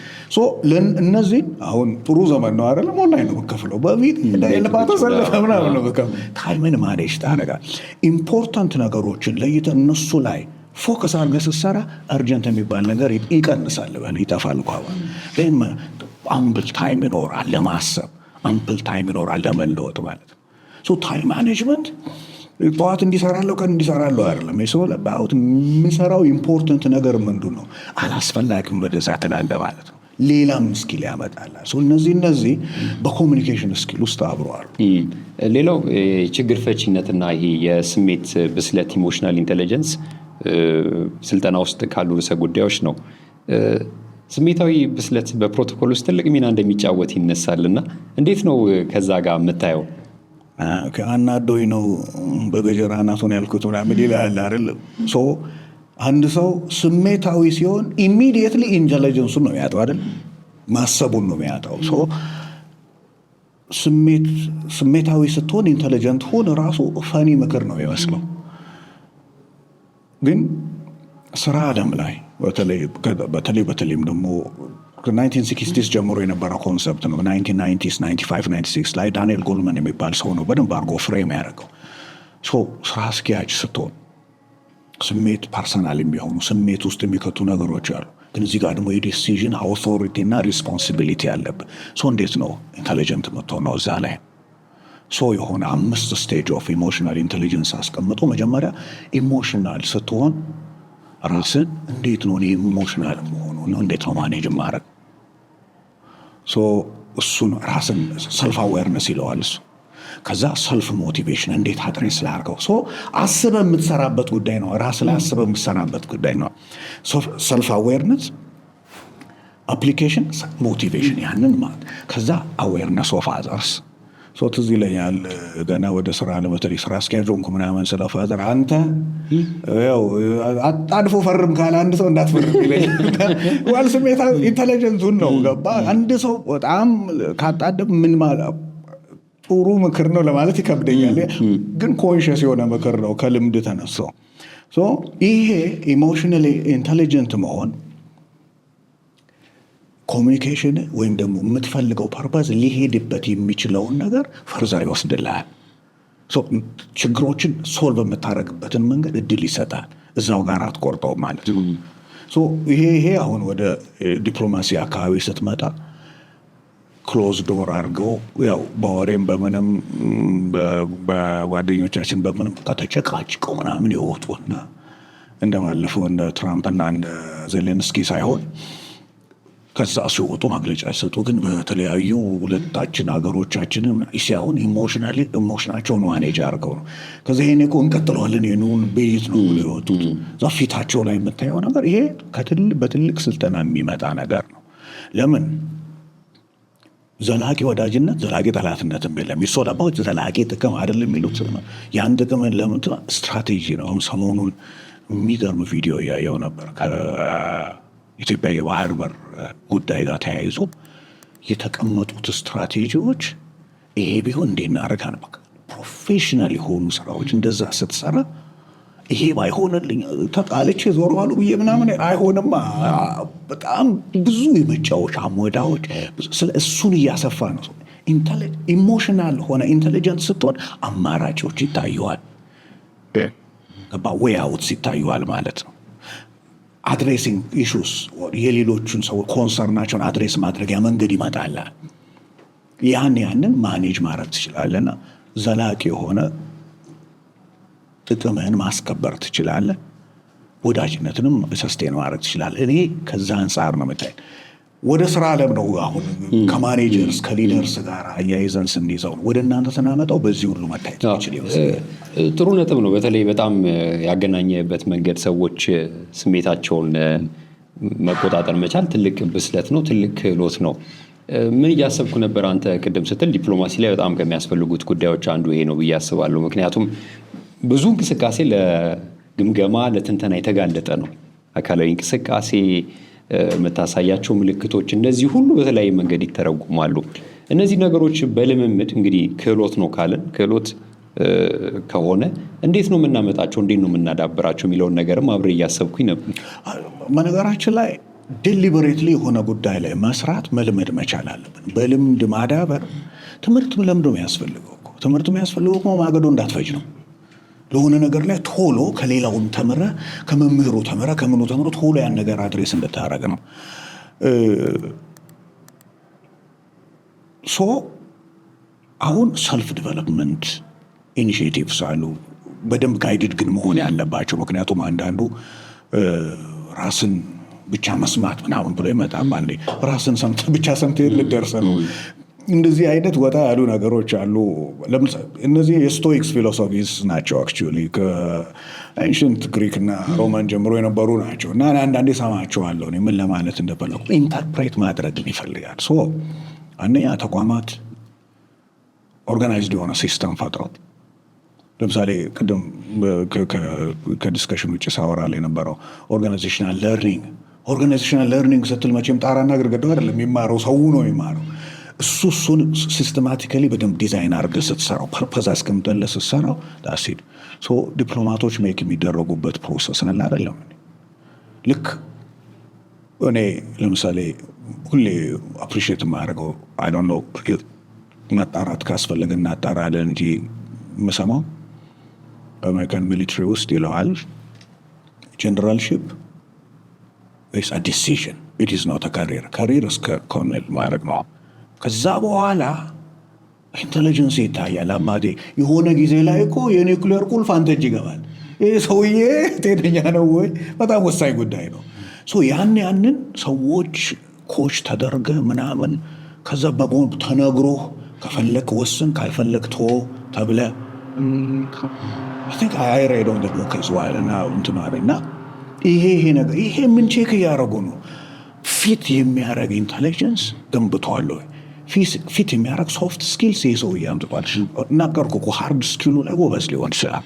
እነዚህ አሁን ጥሩ ዘመን ነው አይደለም፣ ኦንላይን ነው የምከፍለው፣ በፊት ተሰለፈ ምናምን ነው የምከፍለው። ታይምን ማኔጅ ታደርጋል። ኢምፖርታንት ነገሮችን ለይተህ እነሱ ላይ ፎከስ አድርገህ ስትሰራ አርጀንት የሚባል ነገር ይቀንሳል፣ ይጠፋል። አምፕል ታይም ይኖራል ለማሰብ፣ አምፕል ታይም ይኖራል ለመለወጥ ማለት ነው። ታይም ማኔጅመንት ጠዋት እንዲሰራለሁ ቀን እንዲሰራለሁ አይደለም። ባውት የምንሰራው ኢምፖርታንት ነገር ምንድን ነው? አላስፈላጊም ወደዛ ትላለህ ማለት ነው። ሌላም ስኪል ያመጣላል። እነዚህ በኮሚኒኬሽን ስኪል ውስጥ አብረዋል። ሌላው ችግር ፈቺነትና ይሄ የስሜት ብስለት ኢሞሽናል ኢንቴሊጀንስ ስልጠና ውስጥ ካሉ ርዕሰ ጉዳዮች ነው። ስሜታዊ ብስለት በፕሮቶኮል ውስጥ ትልቅ ሚና እንደሚጫወት ይነሳልና እንዴት ነው ከዛ ጋር የምታየው? አናዶኝ ነው በገጀራ እናቱን ያልኩት ምናምን ይላል አይደለም። አንድ ሰው ስሜታዊ ሲሆን ኢሚዲየትሊ ኢንቴሊጀንሱን ነው የሚያጣው አይደል? ማሰቡን ነው የሚያጣው። ስሜታዊ ስትሆን ኢንቴሊጀንት ሆን ራሱ ፈኒ ምክር ነው የሚመስለው። ግን ስራ ዓለም ላይ በተለይም ደግሞ ከ1960s ጀምሮ የነበረ ኮንሰፕት ነው። 1990s 95 96 ላይ ዳንኤል ጎልመን የሚባል ሰው ነው በደንብ አድርጎ ፍሬም ያደረገው። ስራ አስኪያጅ ስትሆን ስሜት ፐርሰናል የሚሆኑ ስሜት ውስጥ የሚከቱ ነገሮች አሉ። ግን እዚህ ጋር ደግሞ የዲሲዥን አውቶሪቲ እና ሪስፖንሲቢሊቲ ያለብህ እንዴት ነው ኢንቴሊጀንት የምትሆነው? እዛ ላይ የሆነ 5 ስቴጅ ኦፍ ኢሞሽናል ኢንቴሊጀንስ አስቀምጦ መጀመሪያ ኢሞሽናል ስትሆን ራስን እንዴት ነው ኢሞሽናል መሆኑ ነው እንዴት ነው ማኔጅ ማድረግ። እሱን ራስን ሰልፍ አዌርነስ ይለዋል እሱ። ከዛ ሰልፍ ሞቲቬሽን እንዴት አድሬስ ላድርገው። አስበህ የምትሰራበት ጉዳይ ነው። ራስ ላይ አስበህ የምትሰራበት ጉዳይ ነው። ሰልፍ አዌርነስ፣ አፕሊኬሽን፣ ሞቲቬሽን ያንን ማለት። ከዛ አዌርነስ ኦፍ አዘርስ። ትዝ ይለኛል ገና ወደ ስራ ለመተለይ ስራ አስኪያጅ ሆንኩ ምናምን ስለ ፋዘር አንተ ያው አጣድፎ ፈርም ካለ አንድ ሰው እንዳትፈርም ይለኛል። ዋል ስሜታ ኢንተለጀንቱን ነው ገባ። አንድ ሰው በጣም ካጣደብ ምን ማለት ጥሩ ምክር ነው ለማለት ይከብደኛል። ግን ኮንሽስ የሆነ ምክር ነው ከልምድ ተነሳው። ይሄ ኢሞሽናሊ ኢንተለጀንት መሆን ኮሚኒኬሽን ወይም ደግሞ የምትፈልገው ፐርፐዝ ሊሄድበት የሚችለውን ነገር ፈርዘር ይወስድልሃል። ችግሮችን ሶልቭ የምታደርግበትን መንገድ እድል ይሰጣል። እዛው ጋር አትቆርጠው ማለት ነው። ይሄ አሁን ወደ ዲፕሎማሲ አካባቢ ስትመጣ ክሎዝ ዶር አድርገው ያው በወሬም በምንም በጓደኞቻችን በምንም ከተጨቃጭቀው ምናምን ይወጡና እንደማለፈው እንደ ትራምፕና እንደ ዜሌንስኪ ሳይሆን ከዛ ሲወጡ መግለጫ ሲሰጡ ግን በተለያዩ ሁለታችን ሀገሮቻችንን ሲያሁን ኢሞሽናቸውን ማኔጅ አድርገው ነው። ከዚ ይሄን እኮ እንቀጥለዋለን የኑን ቤት ነው የወጡት። እዛ ፊታቸው ላይ የምታየው ነገር ይሄ በትልቅ ስልጠና የሚመጣ ነገር ነው። ለምን ዘላቂ ወዳጅነት ዘላቂ ጠላትነትም የለም። ይሶዳባው ዘላቂ ጥቅም አይደለም የሚሉት ያን ጥቅም ለምን ስትራቴጂ ነው። ሰሞኑን የሚገርም ቪዲዮ ያየው ነበር ኢትዮጵያ የባህር በር ጉዳይ ጋር ተያይዞ የተቀመጡት ስትራቴጂዎች ይሄ ቢሆን እንዴት እናደርጋለን። በቃ ፕሮፌሽናል የሆኑ ስራዎች እንደዛ ስትሰራ ይሄ ባይሆንልኝ ተጣልቼ ዞር ባሉ ብዬ ምናምን አይሆንማ። በጣም ብዙ የመጫወቻ ሞዳዎች ስለ እሱን እያሰፋ ነው። ኢሞሽናል ሆነ ኢንቴሊጀንት ስትሆን አማራጮች ይታየዋል፣ ዌይ አውትስ ይታየዋል ማለት ነው። አድሬሲንግ ኢሹስ የሌሎቹን ሰው ኮንሰርናቸውን አድሬስ ማድረጊያ መንገድ ይመጣላል። ያንን ማኔጅ ማድረግ ትችላለና ዘላቂ የሆነ ጥቅምህን ማስከበር ትችላለህ። ወዳጅነትንም ሰስቴን ማድረግ ትችላለህ። እኔ ከዛ አንጻር ነው የምታይ። ወደ ስራ ዓለም ነው አሁን ከማኔጀርስ ከሊደርስ ጋር አያይዘን ስንይዘው ወደ እናንተ ስናመጣው በዚህ ሁሉ መታየት ይችላል። ጥሩ ነጥብ ነው። በተለይ በጣም ያገናኘበት መንገድ ሰዎች ስሜታቸውን መቆጣጠር መቻል ትልቅ ብስለት ነው፣ ትልቅ ክህሎት ነው። ምን እያሰብኩ ነበር አንተ ቅድም ስትል ዲፕሎማሲ ላይ በጣም ከሚያስፈልጉት ጉዳዮች አንዱ ይሄ ነው ብዬ አስባለሁ። ምክንያቱም ብዙ እንቅስቃሴ ለግምገማ ለትንተና የተጋለጠ ነው። አካላዊ እንቅስቃሴ፣ የምታሳያቸው ምልክቶች፣ እነዚህ ሁሉ በተለያየ መንገድ ይተረጉማሉ። እነዚህ ነገሮች በልምምድ እንግዲህ ክህሎት ነው ካለን ክህሎት ከሆነ እንዴት ነው የምናመጣቸው፣ እንዴት ነው የምናዳብራቸው የሚለውን ነገርም አብሬ እያሰብኩኝ ነበር። በነገራችን ላይ ዴሊበሬትሊ የሆነ ጉዳይ ላይ መስራት መልመድ መቻል አለብን። በልምድ ማዳበር ትምህርት ለምዶ የሚያስፈልገው ትምህርት የሚያስፈልገው ማገዶ እንዳትፈጅ ነው። ለሆነ ነገር ላይ ቶሎ ከሌላውም ተምረ ከመምህሩ ተምረ ከምኑ ተምሮ ቶሎ ያን ነገር አድሬስ እንድታረግ ነው። አሁን ሰልፍ ዲቨሎፕመንት ኢኒሺዬቲቭስ አሉ፣ በደንብ ጋይድድ ግን መሆን ያለባቸው። ምክንያቱም አንዳንዱ ራስን ብቻ መስማት ምናምን ብሎ ይመጣም። አንዴ ራስን ብቻ ሰምተህ ልደርስ ነው። እንደዚህ አይነት ወጣ ያሉ ነገሮች አሉ። እነዚህ የስቶይክስ ፊሎሶፊስ ናቸው። አክቹዋሊ ከኤንሽንት ግሪክ እና ሮማን ጀምሮ የነበሩ ናቸው እና አንዳንዴ ሰማቸዋለሁ ምን ለማለት እንደፈለጉ ኢንተርፕሬት ማድረግን ይፈልጋል። አንደኛ ተቋማት ኦርጋናይዝድ የሆነ ሲስተም ፈጥረው፣ ለምሳሌ ቅድም ከዲስከሽን ውጭ ሳወራል የነበረው ኦርጋናይዜሽናል ለርኒንግ ስትል መቼም ጣራና ግድግዳው አይደለም የሚማረው፣ ሰው ነው የሚማረው። እሱን ሲስተማቲካሊ በደንብ ዲዛይን አድርገህ ስትሰራው፣ ፐርፐዝ አስቀምጠለህ ስትሰራው ዳሲድ ዲፕሎማቶች ሜክ የሚደረጉበት ፕሮሰስ ነን አይደለም። ልክ እኔ ለምሳሌ ሁሌ አፕሪሺየት የማደርገው አይ ዶንት ኖ መጣራት ካስፈለገ እናጣራለን እንጂ የምሰማው አሜሪካን ሚሊትሪ ውስጥ ይለዋል ጀነራልሺፕ ኢዝ አ ዲሲዥን ኢት ኢዝ ኖት አ ካሪር እስከ ኮሎኔል ማድረግ ነው። ከዛ በኋላ ኢንቴሊጀንስ ይታያል። አማቴ የሆነ ጊዜ ላይ እኮ የኒውክሌር ቁልፍ አንተ እጅ ይገባል። ይህ ሰውዬ ጤነኛ ነው ወይ? በጣም ወሳኝ ጉዳይ ነው። ያንን ሰዎች ኮች ተደርገ ምናምን ከዛ በቦምብ ተነግሮ ከፈለክ ወስን ካልፈለክ ቶ ተብለ አይሬዶን ደግሞ ከዝዋልና እንትናና ይሄ ነገር ይሄ ምን ቼክ እያደረጉ ነው? ፊት የሚያደርግ ኢንቴሊጀንስ ገንብተዋል ወይ? ፊት የሚያደርግ ሶፍት ስኪልስ ይዘው እያምጥቷል። እናገርኩ እኮ ሃርድ ስኪሉ ላይ ጎበዝ ሊሆን ይችላል፣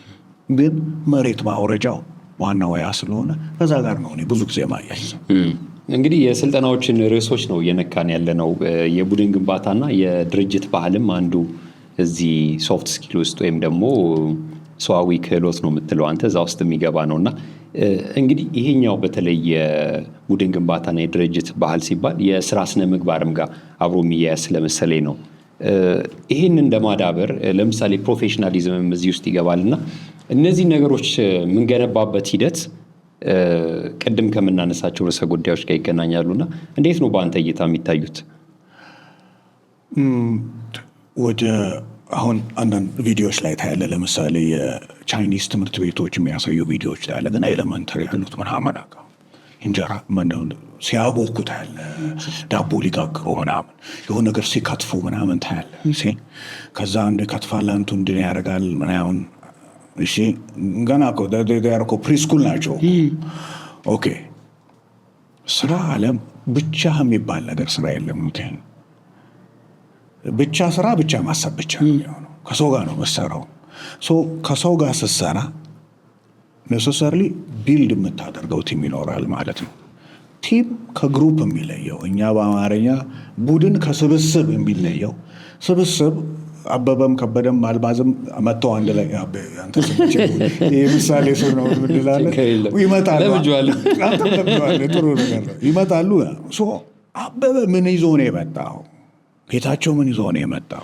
ግን መሬት ማውረጃው ዋናው ያ ስለሆነ ከዛ ጋር ነው እኔ ብዙ ጊዜ ማያይዝ። እንግዲህ የስልጠናዎችን ርዕሶች ነው እየነካን ያለ ነው። የቡድን ግንባታና የድርጅት ባህልም አንዱ እዚህ ሶፍት ስኪል ውስጥ ወይም ደግሞ ሰዋዊ ክህሎት ነው የምትለው አንተ እዛ ውስጥ የሚገባ ነው። እና እንግዲህ ይሄኛው በተለይ የቡድን ግንባታና የድርጅት ባህል ሲባል የስራ ስነ ምግባርም ጋር አብሮ የሚያያዝ ስለመሰለኝ ነው። ይህን እንደማዳበር ለምሳሌ ፕሮፌሽናሊዝምም እዚህ ውስጥ ይገባልና እነዚህ ነገሮች የምንገነባበት ሂደት ቅድም ከምናነሳቸው ርዕሰ ጉዳዮች ጋር ይገናኛሉና እንዴት ነው በአንተ እይታ የሚታዩት? ወደ አሁን አንዳንድ ቪዲዮዎች ላይ ታያለ። ለምሳሌ የቻይኒዝ ትምህርት ቤቶች የሚያሳዩ ቪዲዮዎች ታያለ። ግን ኤሌመንተሪ ያሉት ምናምን እንጀራ ሲያቦኩ ታያለ፣ ዳቦ ሊጋግሩ ምናምን የሆነ ነገር ሲከትፉ ምናምን ታያለ። ከዛ አንድ ከትፋላ አንቱ እንድን ያደርጋል ምናምን። እሺ ገና እኮ ፕሪስኩል ናቸው። ኦኬ ስራ አለም ብቻ የሚባል ነገር ስራ የለም። ብቻ ስራ ብቻ ማሰብ ብቻ ነው የሚሆነው። ከሰው ጋር ነው መሰራው። ከሰው ጋር ስትሰራ ኔሴሰርሊ ቢልድ የምታደርገው ቲም ይኖራል ማለት ነው። ቲም ከግሩፕ የሚለየው እኛ በአማርኛ ቡድን ከስብስብ የሚለየው ስብስብ አበበም ከበደም አልማዝም መጥተው አንድ ላይ ምሳሌ ስር ነው ምንላለን ይመጣሉ። ጥሩ ነገር ነው ይመጣሉ። አበበ ምን ይዞ ነው የመጣው? ጌታቸው ምን ይዞ ነው የመጣው?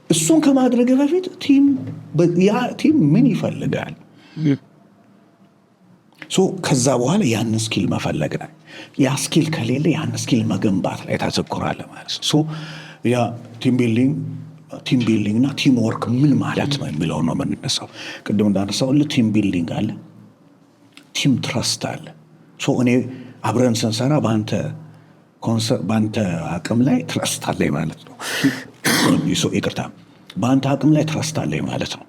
እሱን ከማድረግ በፊት ቲም ምን ይፈልጋል? ከዛ በኋላ ያን ስኪል መፈለግ ነው። ያ ስኪል ከሌለ ያን ስኪል መገንባት ላይ ታተኩራለህ ማለት ነው። ያ ቲም ቢልዲንግ እና ቲም ወርክ ምን ማለት ነው የሚለው ነው የምንነሳው። ቅድም እንዳነሳው ቲም ቢልዲንግ አለ፣ ቲም ትረስት አለ። እኔ አብረን ስንሰራ በአንተ አቅም ላይ ትረስት አለኝ ማለት ነው። ይቅርታ፣ በአንተ አቅም ላይ ትረስት አለኝ ማለት ነው።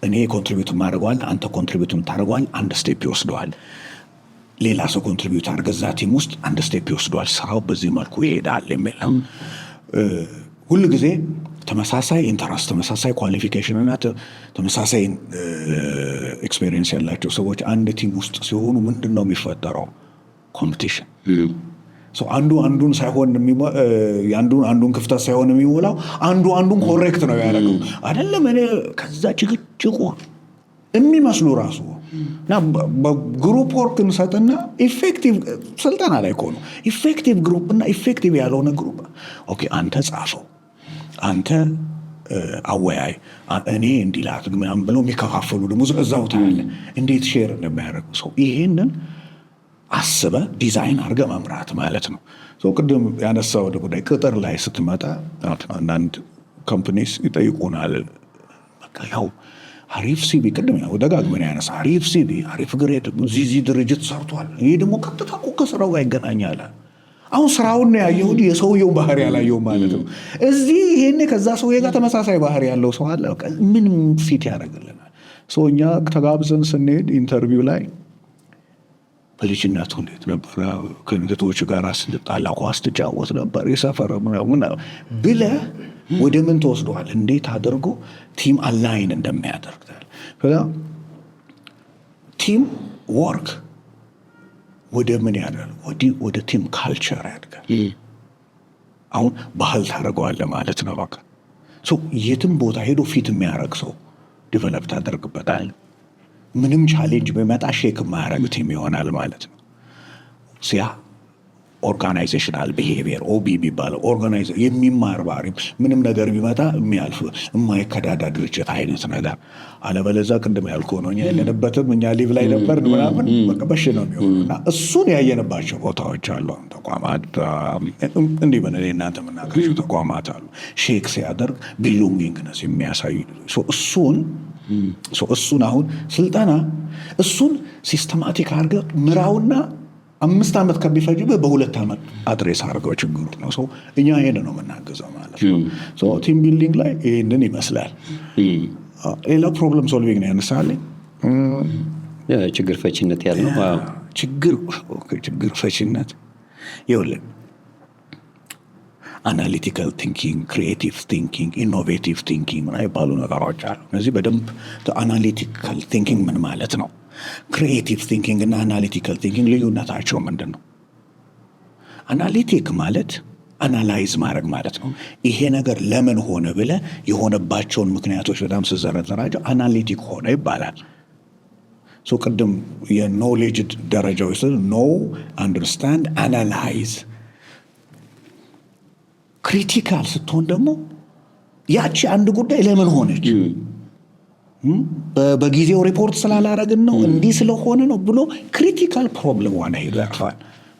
እኔ ኮንትሪቢዩት ማድረጓል፣ አንተ ኮንትሪቢዩት ታደርገዋል፣ አንድ ስቴፕ ይወስደዋል። ሌላ ሰው ኮንትሪቢዩት አድርገ እዛ ቲም ውስጥ አንድ ስቴፕ ይወስደዋል። ስራው በዚህ መልኩ ይሄዳል የሚል ነው። ሁል ጊዜ ተመሳሳይ ኢንተረስት፣ ተመሳሳይ ኳሊፊኬሽን እና ተመሳሳይ ኤክስፔሪየንስ ያላቸው ሰዎች አንድ ቲም ውስጥ ሲሆኑ ምንድን ነው የሚፈጠረው? ኮምፒቲሽን። አንዱ አንዱን ሳይሆን አንዱን ክፍተት ሳይሆን የሚሞላው አንዱን ኮሬክት ነው ያደረገው አይደለም። እኔ ከዛ ጭቅጭቁ የሚመስሉ ራሱ እና በግሩፕ ወርክ እንሰጥና ኢፌክቲቭ ስልጠና ላይ ከሆኑ ኢፌክቲቭ ግሩፕ እና ኢፌክቲቭ ያልሆነ ግሩፕ ኦኬ፣ አንተ ጻፈው፣ አንተ አወያይ፣ እኔ እንዲላት ምናምን ብለው የሚከፋፈሉ ደግሞ እዛው ታያለ እንዴት ሼር እንደሚያደርጉ ሰው ይሄንን አስበ ዲዛይን አድርገ መምራት ማለት ነው። ቅድም ያነሳው ወደ ጉዳይ ቅጥር ላይ ስትመጣ አንዳንድ ካምፓኒስ ይጠይቁናል። በቃ ያው አሪፍ ሲቪ ቅድም ያው ደጋግመን ያነሳ አሪፍ ሲቪ አሪፍ ግሬድ እዚህ ድርጅት ሰርቷል። ይሄ ደግሞ ቀጥታ እኮ ከስራው ጋር ይገናኛል። አሁን ስራውን ነው ያየው እንጂ የሰውየው ባህሪ ያላየው ማለት ነው። እዚህ ይሄኔ ከዛ ሰውዬ ጋር ተመሳሳይ ባህሪ ያለው ሰው አለ። ምን ፊት ያደርግልናል? እኛ ተጋብዘን ስንሄድ ኢንተርቪው ላይ በልጅነቱ እንዴት ነበር ከእንግቶች ጋር ስትጣላ ኳስ ትጫወት ነበር የሰፈር ምናምን ብለህ ወደ ምን ተወስደዋል? እንዴት አድርጎ ቲም አላይን እንደሚያደርግታል። ቲም ወርክ ወደ ምን ያደርግ ወደ ቲም ካልቸር ያድጋል። አሁን ባህል ታደርገዋለህ ማለት ነው። በቃ የትም ቦታ ሄዶ ፊት የሚያደርግ ሰው ዲቨሎፕ ታደርግበታል። ምንም ቻሌንጅ በመጣ ሼክ የማያደርግ ቲም ይሆናል ማለት ነው። ኦርጋናይዜሽናል ቢሄቪየር ኦቢ የሚባለው የሚማር ባህሪ ምንም ነገር ቢመጣ የሚያልፍ የማይከዳዳ ድርጅት አይነት ነገር። አለበለዚያ ቅድም ያልኩህ ነው። እኛ ያለንበትም እኛ ሊቭ ላይ ነበር ምናምን በሽ ነው የሚሆነው እና እሱን ያየንባቸው ቦታዎች አሉ። ተቋማት እንዲህ በነ እናንተ የምናገራቸው ተቋማት አሉ። ሼክ ሲያደርግ ቢሎንጊንግነስ የሚያሳይ እሱን አሁን ስልጠና እሱን ሲስተማቲክ አድርገህ ምራውና 5 ዓመት ከሚፈጅብህ በ2 ዓመት አድሬስ አድርገው ችግሩ ነው። እኛ ይሄን ነው የምናገዘው ማለት ነው። ቲም ቢልዲንግ ላይ ይሄንን ይመስላል። ሌላ ፕሮብለም ሶልቪንግ ነው ያነሳልኝ። ችግር ፈቺነት ያለው ችግር ፈቺነት ይኸውልህ አናሊቲካል ቲንኪንግ፣ ክሪኤቲቭ ቲንኪንግ፣ ኢኖቬቲቭ ቲንኪንግ ምን አይባሉ ነገሮች አሉ። እነዚህ በደንብ አናሊቲካል ቲንኪንግ ምን ማለት ነው? ክሪኤቲቭ ቲንኪንግ እና አናሊቲካል ቲንኪንግ ልዩነታቸው ምንድን ነው? አናሊቲክ ማለት አናላይዝ ማድረግ ማለት ነው። ይሄ ነገር ለምን ሆነ ብለህ የሆነባቸውን ምክንያቶች በጣም ስዘረዘራቸው አናሊቲክ ሆነ ይባላል። ቅድም የኖሌጅ ደረጃዎች ኖው፣ አንደርስታንድ፣ አናላይዝ። ክሪቲካል ስትሆን ደግሞ ያቺ አንድ ጉዳይ ለምን ሆነች፣ በጊዜው ሪፖርት ስላላረግን ነው፣ እንዲህ ስለሆነ ነው ብሎ ክሪቲካል ፕሮብለም ዋና ሄዶ ያርፋል።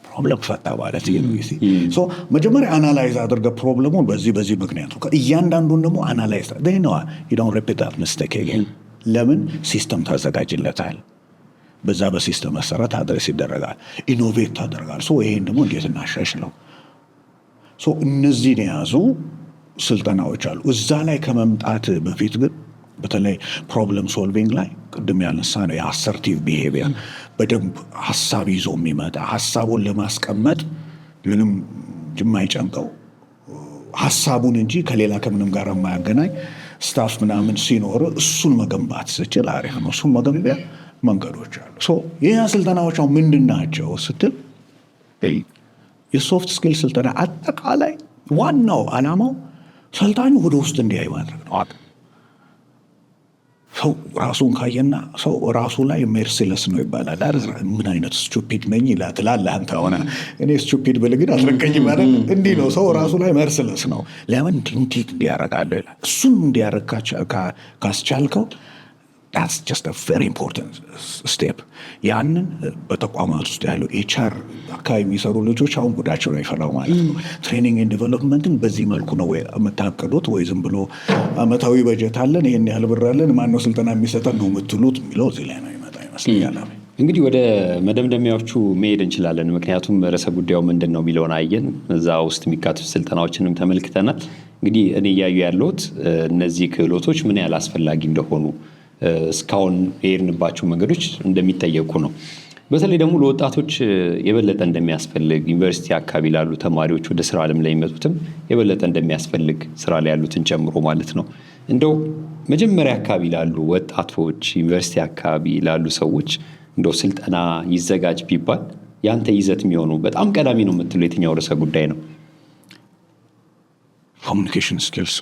ፕሮብለም ፈታ ማለት ነው። መጀመሪያ አናላይዝ አድርገህ ፕሮብለሙን በዚህ ምክንያቱ እያንዳንዱን ደግሞ አናላይዝ ነዋ። ዶንት ሪፒት ዳት ሚስቴክ አገን። ለምን ሲስተም ታዘጋጅለታል። በዛ በሲስተም መሰረት አድሬስ ይደረጋል፣ ኢኖቬት ታደርጋል። ይሄን ደግሞ እንዴት እናሻሽለው? እነዚህን የያዙ ስልጠናዎች አሉ። እዛ ላይ ከመምጣት በፊት ግን በተለይ ፕሮብለም ሶልቪንግ ላይ ቅድም ያነሳ ነው የአሰርቲቭ ቢሄቪየር በደንብ ሀሳብ ይዞ የሚመጣ ሀሳቡን ለማስቀመጥ ምንም የማይጨንቀው ሀሳቡን እንጂ ከሌላ ከምንም ጋር የማያገናኝ ስታፍ ምናምን ሲኖር እሱን መገንባት ስችል አሪፍ ነው። እሱን መገንቢያ መንገዶች አሉ። ይህ ስልጠናዎች ምንድን ናቸው ስትል የሶፍት ስኪል ስልጠና አጠቃላይ ዋናው ዓላማው ሰልጣኙ ወደ ውስጥ እንዲያይ ማድረግ ነው። ሰው ራሱን ካየና ሰው ራሱ ላይ ሜርሲለስ ነው ይባላል። ምን አይነት ስቱፒድ ነኝ ትላለህ አንተ። ሆነ እኔ ስቱፒድ ብል ግን አስረቀኝ ማለት እንዲህ ነው። ሰው ራሱ ላይ ሜርሲለስ ነው። ለምን እንዴት እንዲያረጋለሁ ይላል። እሱም እንዲያረግ ካስቻልከው that's just a very important step። ያንን በተቋማት ውስጥ ያለው ኤችአር አካባቢ የሚሰሩ ልጆች አሁን ጉዳቸው ነው ይፈላው ማለት ነው። ትሬኒንግ ኤንድ ዲቨሎፕመንትን በዚህ መልኩ ነው የምታቀዱት ወይ ዝም ብሎ አመታዊ በጀት አለን ይሄን ያህል ብር አለን ማነው ስልጠና የሚሰጠን ነው የምትሉት የሚለው እዚህ ላይ ነው ይመጣ ይመስለኛል። እንግዲህ ወደ መደምደሚያዎቹ መሄድ እንችላለን። ምክንያቱም ርዕሰ ጉዳዩ ምንድን ነው የሚለውን አየን፣ እዛ ውስጥ የሚካተቱ ስልጠናዎችንም ተመልክተናል። እንግዲህ እኔ እያዩ ያለሁት እነዚህ ክህሎቶች ምን ያህል አስፈላጊ እንደሆኑ እስካሁን የሄድንባቸው መንገዶች እንደሚጠየቁ ነው። በተለይ ደግሞ ለወጣቶች የበለጠ እንደሚያስፈልግ ዩኒቨርሲቲ አካባቢ ላሉ ተማሪዎች ወደ ስራ ዓለም ላይ የሚመጡትም የበለጠ እንደሚያስፈልግ ስራ ላይ ያሉትን ጨምሮ ማለት ነው። እንደው መጀመሪያ አካባቢ ላሉ ወጣቶች ዩኒቨርሲቲ አካባቢ ላሉ ሰዎች እንደው ስልጠና ይዘጋጅ ቢባል ያንተ ይዘት የሚሆኑ በጣም ቀዳሚ ነው የምትለው የትኛው ርዕሰ ጉዳይ ነው? ኮሚኒኬሽን ስኪልስ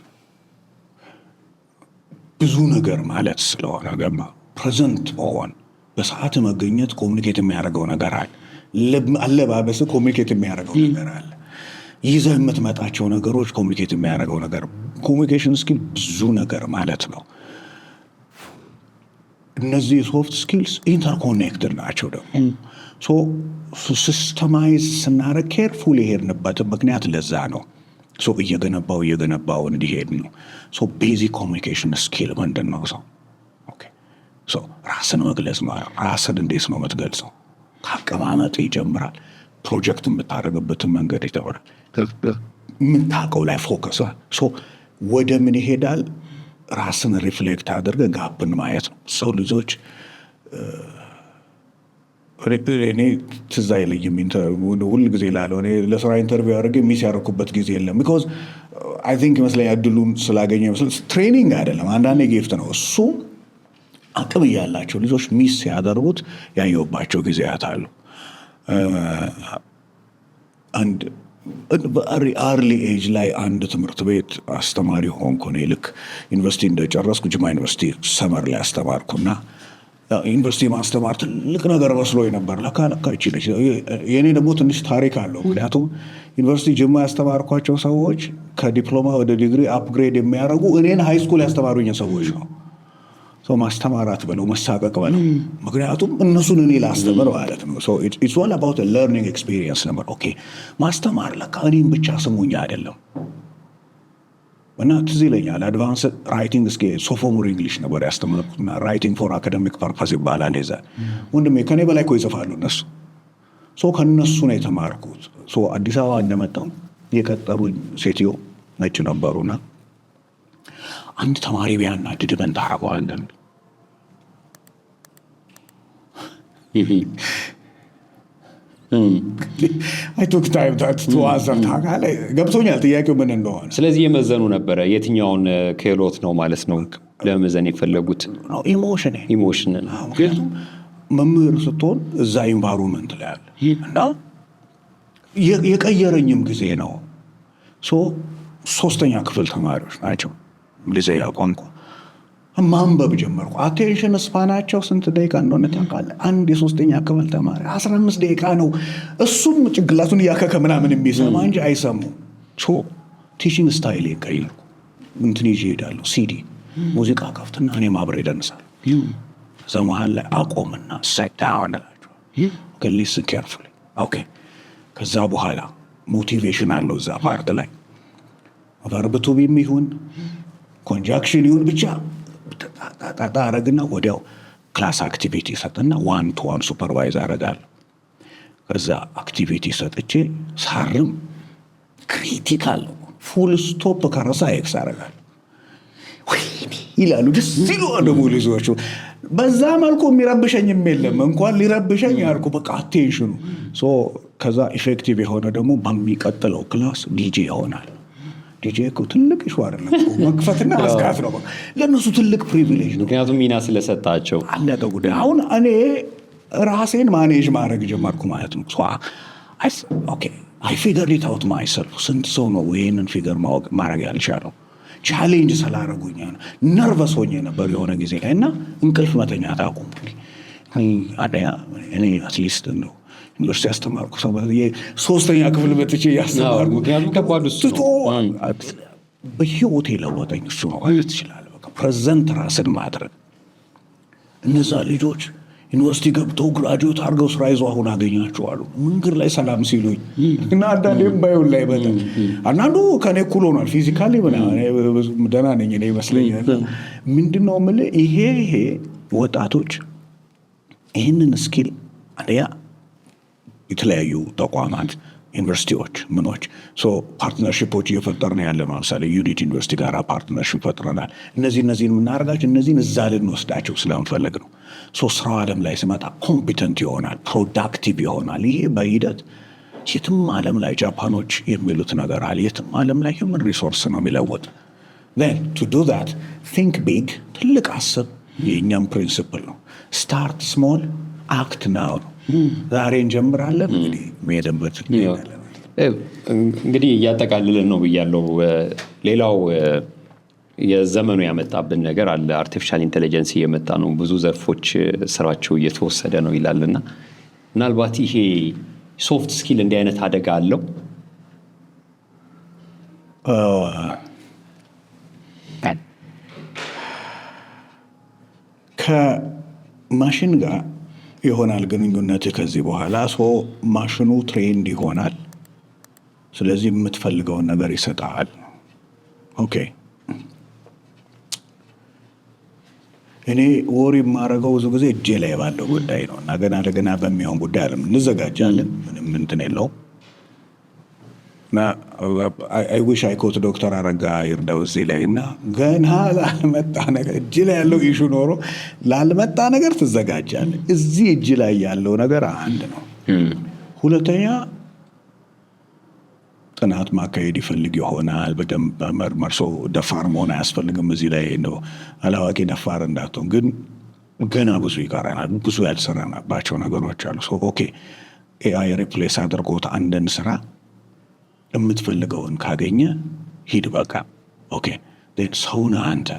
ብዙ ነገር ማለት ስለሆነ ገማ ፕሬዘንት መሆን በሰዓት መገኘት ኮሚኒኬት የሚያደርገው ነገር አለ። አለባበስ ኮሚኒኬት የሚያደርገው ነገር አለ። ይዘህ የምትመጣቸው ነገሮች ኮሚኒኬት የሚያደርገው ነገር። ኮሚኒኬሽን ስኪል ብዙ ነገር ማለት ነው። እነዚህ ሶፍት ስኪልስ ኢንተርኮኔክትድ ናቸው። ደግሞ ሲስተማይዝ ስናደርግ ኬርፉል የሄድንበትን ምክንያት ለዛ ነው። እየገነባው እንዲሄድ ነው። ቤዚክ ኮሚኒኬሽን ስኪል ምንድን ነው? ራስን መግለጽ ነው። ራስን እንዴት ነው የምትገልጸው? ከአቀማመጥ ይጀምራል። ፕሮጀክት የምታደርግበትን መንገድ ይተወራል። የምታውቀው ላይ ፎከስ ወደ ምን ይሄዳል? ራስን ሪፍሌክት አድርገህ ጋፕን ማየት ነው። ሰው ልጆች እኔ ትዝ አይለኝም ሁል ጊዜ ላለው እኔ ለስራ ኢንተርቪው አድርጌ ሚስ ያደረኩበት ጊዜ የለም። ቢኮዝ አይ ቲንክ ይመስለኛል እድሉን ስላገኘ ይመስል ትሬኒንግ አይደለም አንዳንዴ ጊፍት ነው። እሱ አቅም እያላቸው ልጆች ሚስ ሲያደርጉት ያየሁባቸው ጊዜያት አሉ። አንድ በአርሊ ኤጅ ላይ አንድ ትምህርት ቤት አስተማሪ ሆንኩ። እኔ ልክ ዩኒቨርሲቲ እንደጨረስኩ ጅማ ዩኒቨርሲቲ ሰመር ላይ አስተማርኩና ዩኒቨርሲቲ ማስተማር ትልቅ ነገር መስሎኝ ነበር። ለካ ይችላል። የኔ ደግሞ ትንሽ ታሪክ አለው። ምክንያቱም ዩኒቨርሲቲ ጅማ ያስተማርኳቸው ሰዎች ከዲፕሎማ ወደ ዲግሪ አፕግሬድ የሚያደርጉ እኔን ሃይ ስኩል ያስተማሩኝ ሰዎች ነው። ማስተማራት በለው መሳቀቅ በለው። ምክንያቱም እነሱን እኔ ላስተምር ማለት ነው። ኢትስ ኦል አባውት ለርኒንግ ኤክስፒሪየንስ ነበር። ኦኬ ማስተማር ለካ እኔም ብቻ ስሙኝ አይደለም። እና ትዝ ይለኛል አድቫንስ ራይቲንግ እስኪ ሶፎሞር እንግሊሽ ነበር ያስተማርኩትና ራይቲንግ ፎር አካደሚክ ፐርፐስ ይባላል። ይዛ ወንድሜ ከኔ በላይ እኮ ይጽፋሉ እነሱ። ከነሱ ነው የተማርኩት። አዲስ አበባ እንደመጣሁ የቀጠሩኝ ሴትዮ ነጭ ነበሩና አንድ ተማሪ ቢያናድድ ምን ታደርገዋለህ? አይቶክ ታይም ቱ አንሰር ታውቃለህ። ገብቶኛል ጥያቄው ምን እንደሆነ። ስለዚህ የመዘኑ ነበረ የትኛውን ክህሎት ነው ማለት ነው ለመዘን የፈለጉት? ኢሞሽን። ምክንያቱም መምህር ስትሆን እዛ ኢንቫይሮንመንት ላይ አለ እና የቀየረኝም ጊዜ ነው። ሶስተኛ ክፍል ተማሪዎች ናቸው። እንግሊዝኛ ቋንቋ ማንበብ ጀመርኩ። አቴንሽን ስፓናቸው ስንት ደቂቃ እንደሆነ ታውቃለህ? አንድ የሶስተኛ ክፍል ተማሪ 15 ደቂቃ ነው። እሱም ጭንቅላቱን እያከከ ምናምን የሚሰማ እንጂ አይሰሙም። ቲቺንግ ስታይል ቀየርኩ። እንትን ይዤ እሄዳለሁ፣ ሲዲ ሙዚቃ ከፍትና እኔም አብሬ እደንሳለሁ። እዛ መሀል ላይ አቆምና ሳይት ዳውን እላቸዋለሁ። ሊስን ኬርፉሊ። ኦኬ ከዛ በኋላ ሞቲቬሽን አለው እዛ ፓርት ላይ ቨርብ ቱ ቢ ይሁን ኮንጃክሽን ይሁን ብቻ ጣጣ አረግና ወዲያው ክላስ አክቲቪቲ ሰጥና ዋን ቱ ዋን ሱፐርቫይዝ አረጋለሁ። ከዛ አክቲቪቲ ሰጥቼ ሳርም ክሪቲካል ፉል ስቶፕ ከረሳ ኤክስ አረጋለሁ። ይላሉ ደስ ሲሉ ደግሞ ልጆቹ። በዛ መልኩ የሚረብሸኝም የለም። እንኳን ሊረብሸኝ ያልኩ በቃ አቴንሽኑ ከዛ ኢፌክቲቭ የሆነ ደግሞ በሚቀጥለው ክላስ ዲጄ ይሆናል። ዲጄ እኮ ትልቅ ይሹ አይደለም፣ መክፈትና መስካት ነው። ለእነሱ ትልቅ ፕሪቪሌጅ ነው፣ ምክንያቱም ሚና ስለሰጣቸው። አለቀ ጉዳይ። አሁን እኔ ራሴን ማኔጅ ማድረግ ጀመርኩ ማለት ነው። ኦኬ አይ ፊገር ኢት አውት ማይሰልፍ። ስንት ሰው ነው ይህንን ፊገር ማድረግ ያልቻለው? ቻሌንጅ ስላደረጉኝ ነው። ነርቨስ ሆኜ ነበር የሆነ ጊዜ ላይ እና እንቅልፍ መተኛት አቆምኩኝ። እኔ አትሊስት ነው ዩኒቨርሲቲ ያስተማርኩ ሰው 3ኛ ክፍል መጥቼ ያስተማርኩ በህይወቴ ለወጠኝ እሱ ነው ማለት ይችላል። በቃ ፕሬዘንት ራስን ማድረግ። እነዛ ልጆች ዩኒቨርሲቲ ገብተው ግራጁዌት አድርገው ስራ ይዘው አሁን አገኛቸዋሉ መንገድ ላይ ሰላም ሲሉኝ እና አንዳንዴም ባይሆን ላይ በጣም አንዳንዱ ከኔ እኩል ሆኗል ፊዚካሊ ደህና ነኝ እኔ ይመስለኛል። ምንድነው የምልህ ይሄ ወጣቶች ይህንን ስኪል አንደኛ የተለያዩ ተቋማት ዩኒቨርሲቲዎች ምኖች ፓርትነርሺፖች እየፈጠርን ያለ ነው። ለምሳሌ ዩኒቲ ዩኒቨርሲቲ ጋር ፓርትነርሺፕ ፈጥረናል። እነዚህን የምናደርጋቸው እነዚህን እዛ ልንወስዳቸው ስለምንፈልግ ነው። ስራው ዓለም ላይ ስመጣ ኮምፒተንት ይሆናል፣ ፕሮዳክቲቭ ይሆናል። ይሄ በሂደት የትም ዓለም ላይ ጃፓኖች የሚሉት ነገር አለ። የትም ዓለም ላይ ሂውመን ሪሶርስ ነው የሚለወጥ። then to do that think big፣ ትልቅ አስብ። የእኛም ፕሪንሲፕል ነው ስታርት ስሞል አክት ናው ነው። ዛሬ እንጀምራለን እንግዲህ መሄድበት እንግዲህ እያጠቃልልን ነው ብያለው። ሌላው የዘመኑ ያመጣብን ነገር አለ። አርቲፊሻል ኢንቴሊጀንስ እየመጣ ነው፣ ብዙ ዘርፎች ስራቸው እየተወሰደ ነው ይላልና ምናልባት ይሄ ሶፍት ስኪል እንዲህ አይነት አደጋ አለው? ከማሽን ጋር ይሆናል ግንኙነት ከዚህ በኋላ ማሽኑ ትሬንድ ይሆናል። ስለዚህ የምትፈልገውን ነገር ይሰጣል። ኦኬ እኔ ወሬ የማደርገው ብዙ ጊዜ እጄ ላይ ባለው ጉዳይ ነው እና ገና በሚሆን ጉዳይ አለም እንዘጋጃለን። ምንም እንትን የለውም እና አይ ዊሽ አይ ኮት ዶክተር አረጋ ይርዳው እዚህ ላይ እና ገና ላልመጣ ነገር እጅ ላይ ያለው ኢሹ ኖሮ ላልመጣ ነገር ትዘጋጃለህ። እዚህ እጅ ላይ ያለው ነገር አንድ ነው። ሁለተኛ ጥናት ማካሄድ ይፈልግ ይሆናል። በደንብ መርሶ ደፋር መሆን አያስፈልግም። እዚህ ላይ ነው አላዋቂ ደፋር እንዳትሆን። ግን ገና ብዙ ይቀረናል። ብዙ ያልሰራናባቸው ነገሮች አሉ። ኦኬ ኤአይ ሪፕሌስ አድርጎት አንድን ስራ የምትፈልገውን ካገኘ ሂድ በቃ። ኦኬ ሰውነ አንተ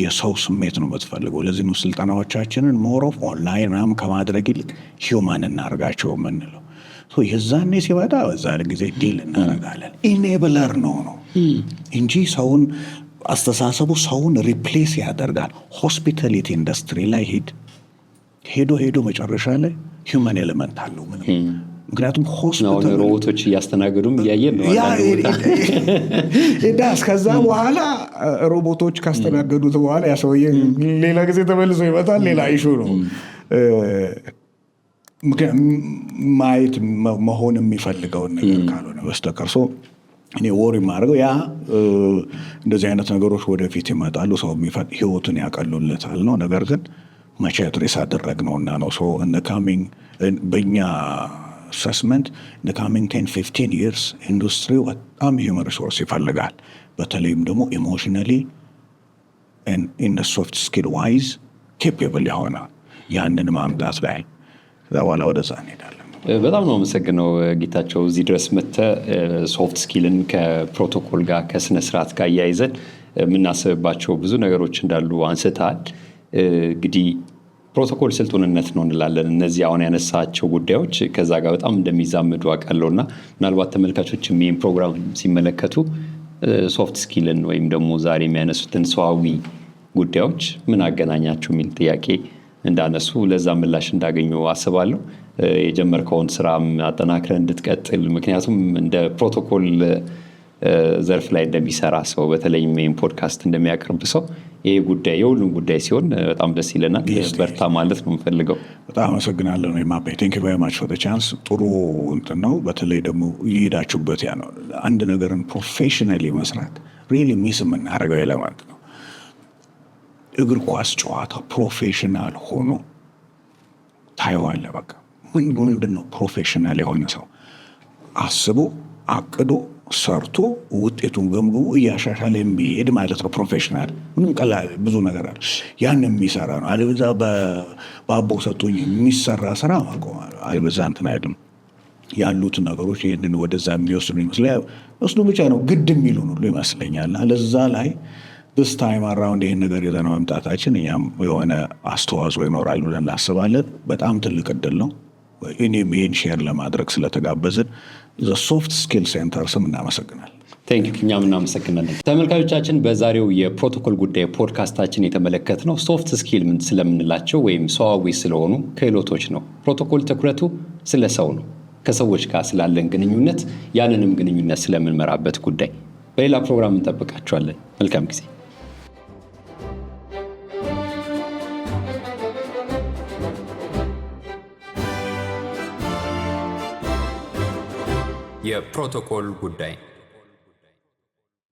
የሰው ስሜት ነው የምትፈልገው። ለዚህ ነው ስልጠናዎቻችንን ሞር ኦፍ ኦንላይን ምናምን ከማድረግ ይልቅ ሂውማን እናደርጋቸው የምንለው። የዛኔ ሲመጣ በዛን ጊዜ ዲል እናደርጋለን። ኢኔብለር ነው እንጂ ሰውን አስተሳሰቡ ሰውን ሪፕሌስ ያደርጋል። ሆስፒታሊቲ ኢንዱስትሪ ላይ ሄዶ መጨረሻ ላይ ሂውማን ኤሌመንት አለው ምንም። ምክንያቱም ሆስፒታል ሮቦቶች እያስተናገዱም እያየን ነው ዳስ ከዛ በኋላ ሮቦቶች ካስተናገዱት በኋላ ያ ሰውዬ ሌላ ጊዜ ተመልሶ ይመጣል። ሌላ ኢሹ ነው። ማየት መሆን የሚፈልገውን ነገር ካልሆነ በስተቀር እኔ ወር የማደርገው ያ እንደዚህ አይነት ነገሮች ወደፊት ይመጣሉ። ሰው ህይወቱን ያቀሉለታል ነው። ነገር ግን መቼ ድረስ አደረግነውና ነው ካሚንግ በእኛ አሰስመንት ካሚንግ 10-15 years ኢንዱስትሪው በጣም ሂውመን ሪሶርስ ይፈልጋል። በተለይም ደግሞ ኢሞሽናሊ ኢን ሶፍት ስኪል ዋይዝ ኬፔብል ይሆናል። ያንን ማምጣት ላይ በኋላ ወደዛ እንሄዳለን። በጣም ነው አመሰግነው ጌታቸው። እዚህ ድረስ መጥተህ ሶፍት ስኪልን ከፕሮቶኮል ጋር ከስነ ስርዓት ጋር እያይዘን የምናስብባቸው ብዙ ነገሮች እንዳሉ አንስተሃል። እንግዲህ ፕሮቶኮል ስልጡንነት ነው እንላለን። እነዚህ አሁን ያነሳቸው ጉዳዮች ከዛ ጋር በጣም እንደሚዛመዱ አውቃለሁና ምናልባት ተመልካቾችም ይህን ፕሮግራም ሲመለከቱ ሶፍት ስኪልን ወይም ደግሞ ዛሬ የሚያነሱትን ሰዋዊ ጉዳዮች ምን አገናኛቸው የሚል ጥያቄ እንዳነሱ ለዛ ምላሽ እንዳገኙ አስባለሁ። የጀመርከውን ስራ አጠናክረህ እንድትቀጥል፣ ምክንያቱም እንደ ፕሮቶኮል ዘርፍ ላይ እንደሚሰራ ሰው በተለይም ይህን ፖድካስት እንደሚያቀርብ ሰው ይሄ ጉዳይ የሁሉም ጉዳይ ሲሆን በጣም ደስ ይለናል። በርታ ማለት ነው የምፈልገው። በጣም አመሰግናለሁ ነው ማፔ። ቴንክ ዩ ቬሪ ማች ፎር ዘ ቻንስ። ጥሩ እንትን ነው። በተለይ ደግሞ ይሄዳችሁበት ያ ነው አንድ ነገርን ፕሮፌሽናሊ መስራት ሪሊ ሚስ የምናደርገው ለማለት ነው። እግር ኳስ ጨዋታ ፕሮፌሽናል ሆኖ ታየዋለህ። በቃ ምንድን ነው ፕሮፌሽናል የሆነ ሰው አስቦ አቅዶ ሰርቶ ውጤቱን ገምግሞ እያሻሻለ የሚሄድ ማለት ነው። ፕሮፌሽናል ምንም ቀላል ብዙ ነገር አለ። ያን የሚሰራ ነው። አለበዛ በአቦ ሰጡኝ የሚሰራ ስራ ማቆም አይበዛ እንትን አይልም። ያሉት ነገሮች ይህንን ወደዛ የሚወስዱ ይመስለኛል። ወስዱ ብቻ ነው ግድ የሚሉን ሁሉ ይመስለኛል። ለዛ ላይ ስ ታይም አራውንድ ይህን ነገር ይዘን መምጣታችን እኛም የሆነ አስተዋጽኦ ይኖራል ብለን እናስባለን። በጣም ትልቅ እድል ነው። እኔም ይህን ሼር ለማድረግ ስለተጋበዝን ሶፍት ስኪል ሴንተር ስም እናመሰግናል። ቴንክ እኛም እናመሰግናለን። ተመልካቾቻችን በዛሬው የፕሮቶኮል ጉዳይ ፖድካስታችን የተመለከትነው ሶፍት ስኪል ስለምንላቸው ወይም ሰዋዊ ስለሆኑ ክህሎቶች ነው። ፕሮቶኮል ትኩረቱ ስለ ሰው ነው፣ ከሰዎች ጋር ስላለን ግንኙነት፣ ያንንም ግንኙነት ስለምንመራበት ጉዳይ። በሌላ ፕሮግራም እንጠብቃችኋለን። መልካም ጊዜ። የፕሮቶኮል ጉዳይ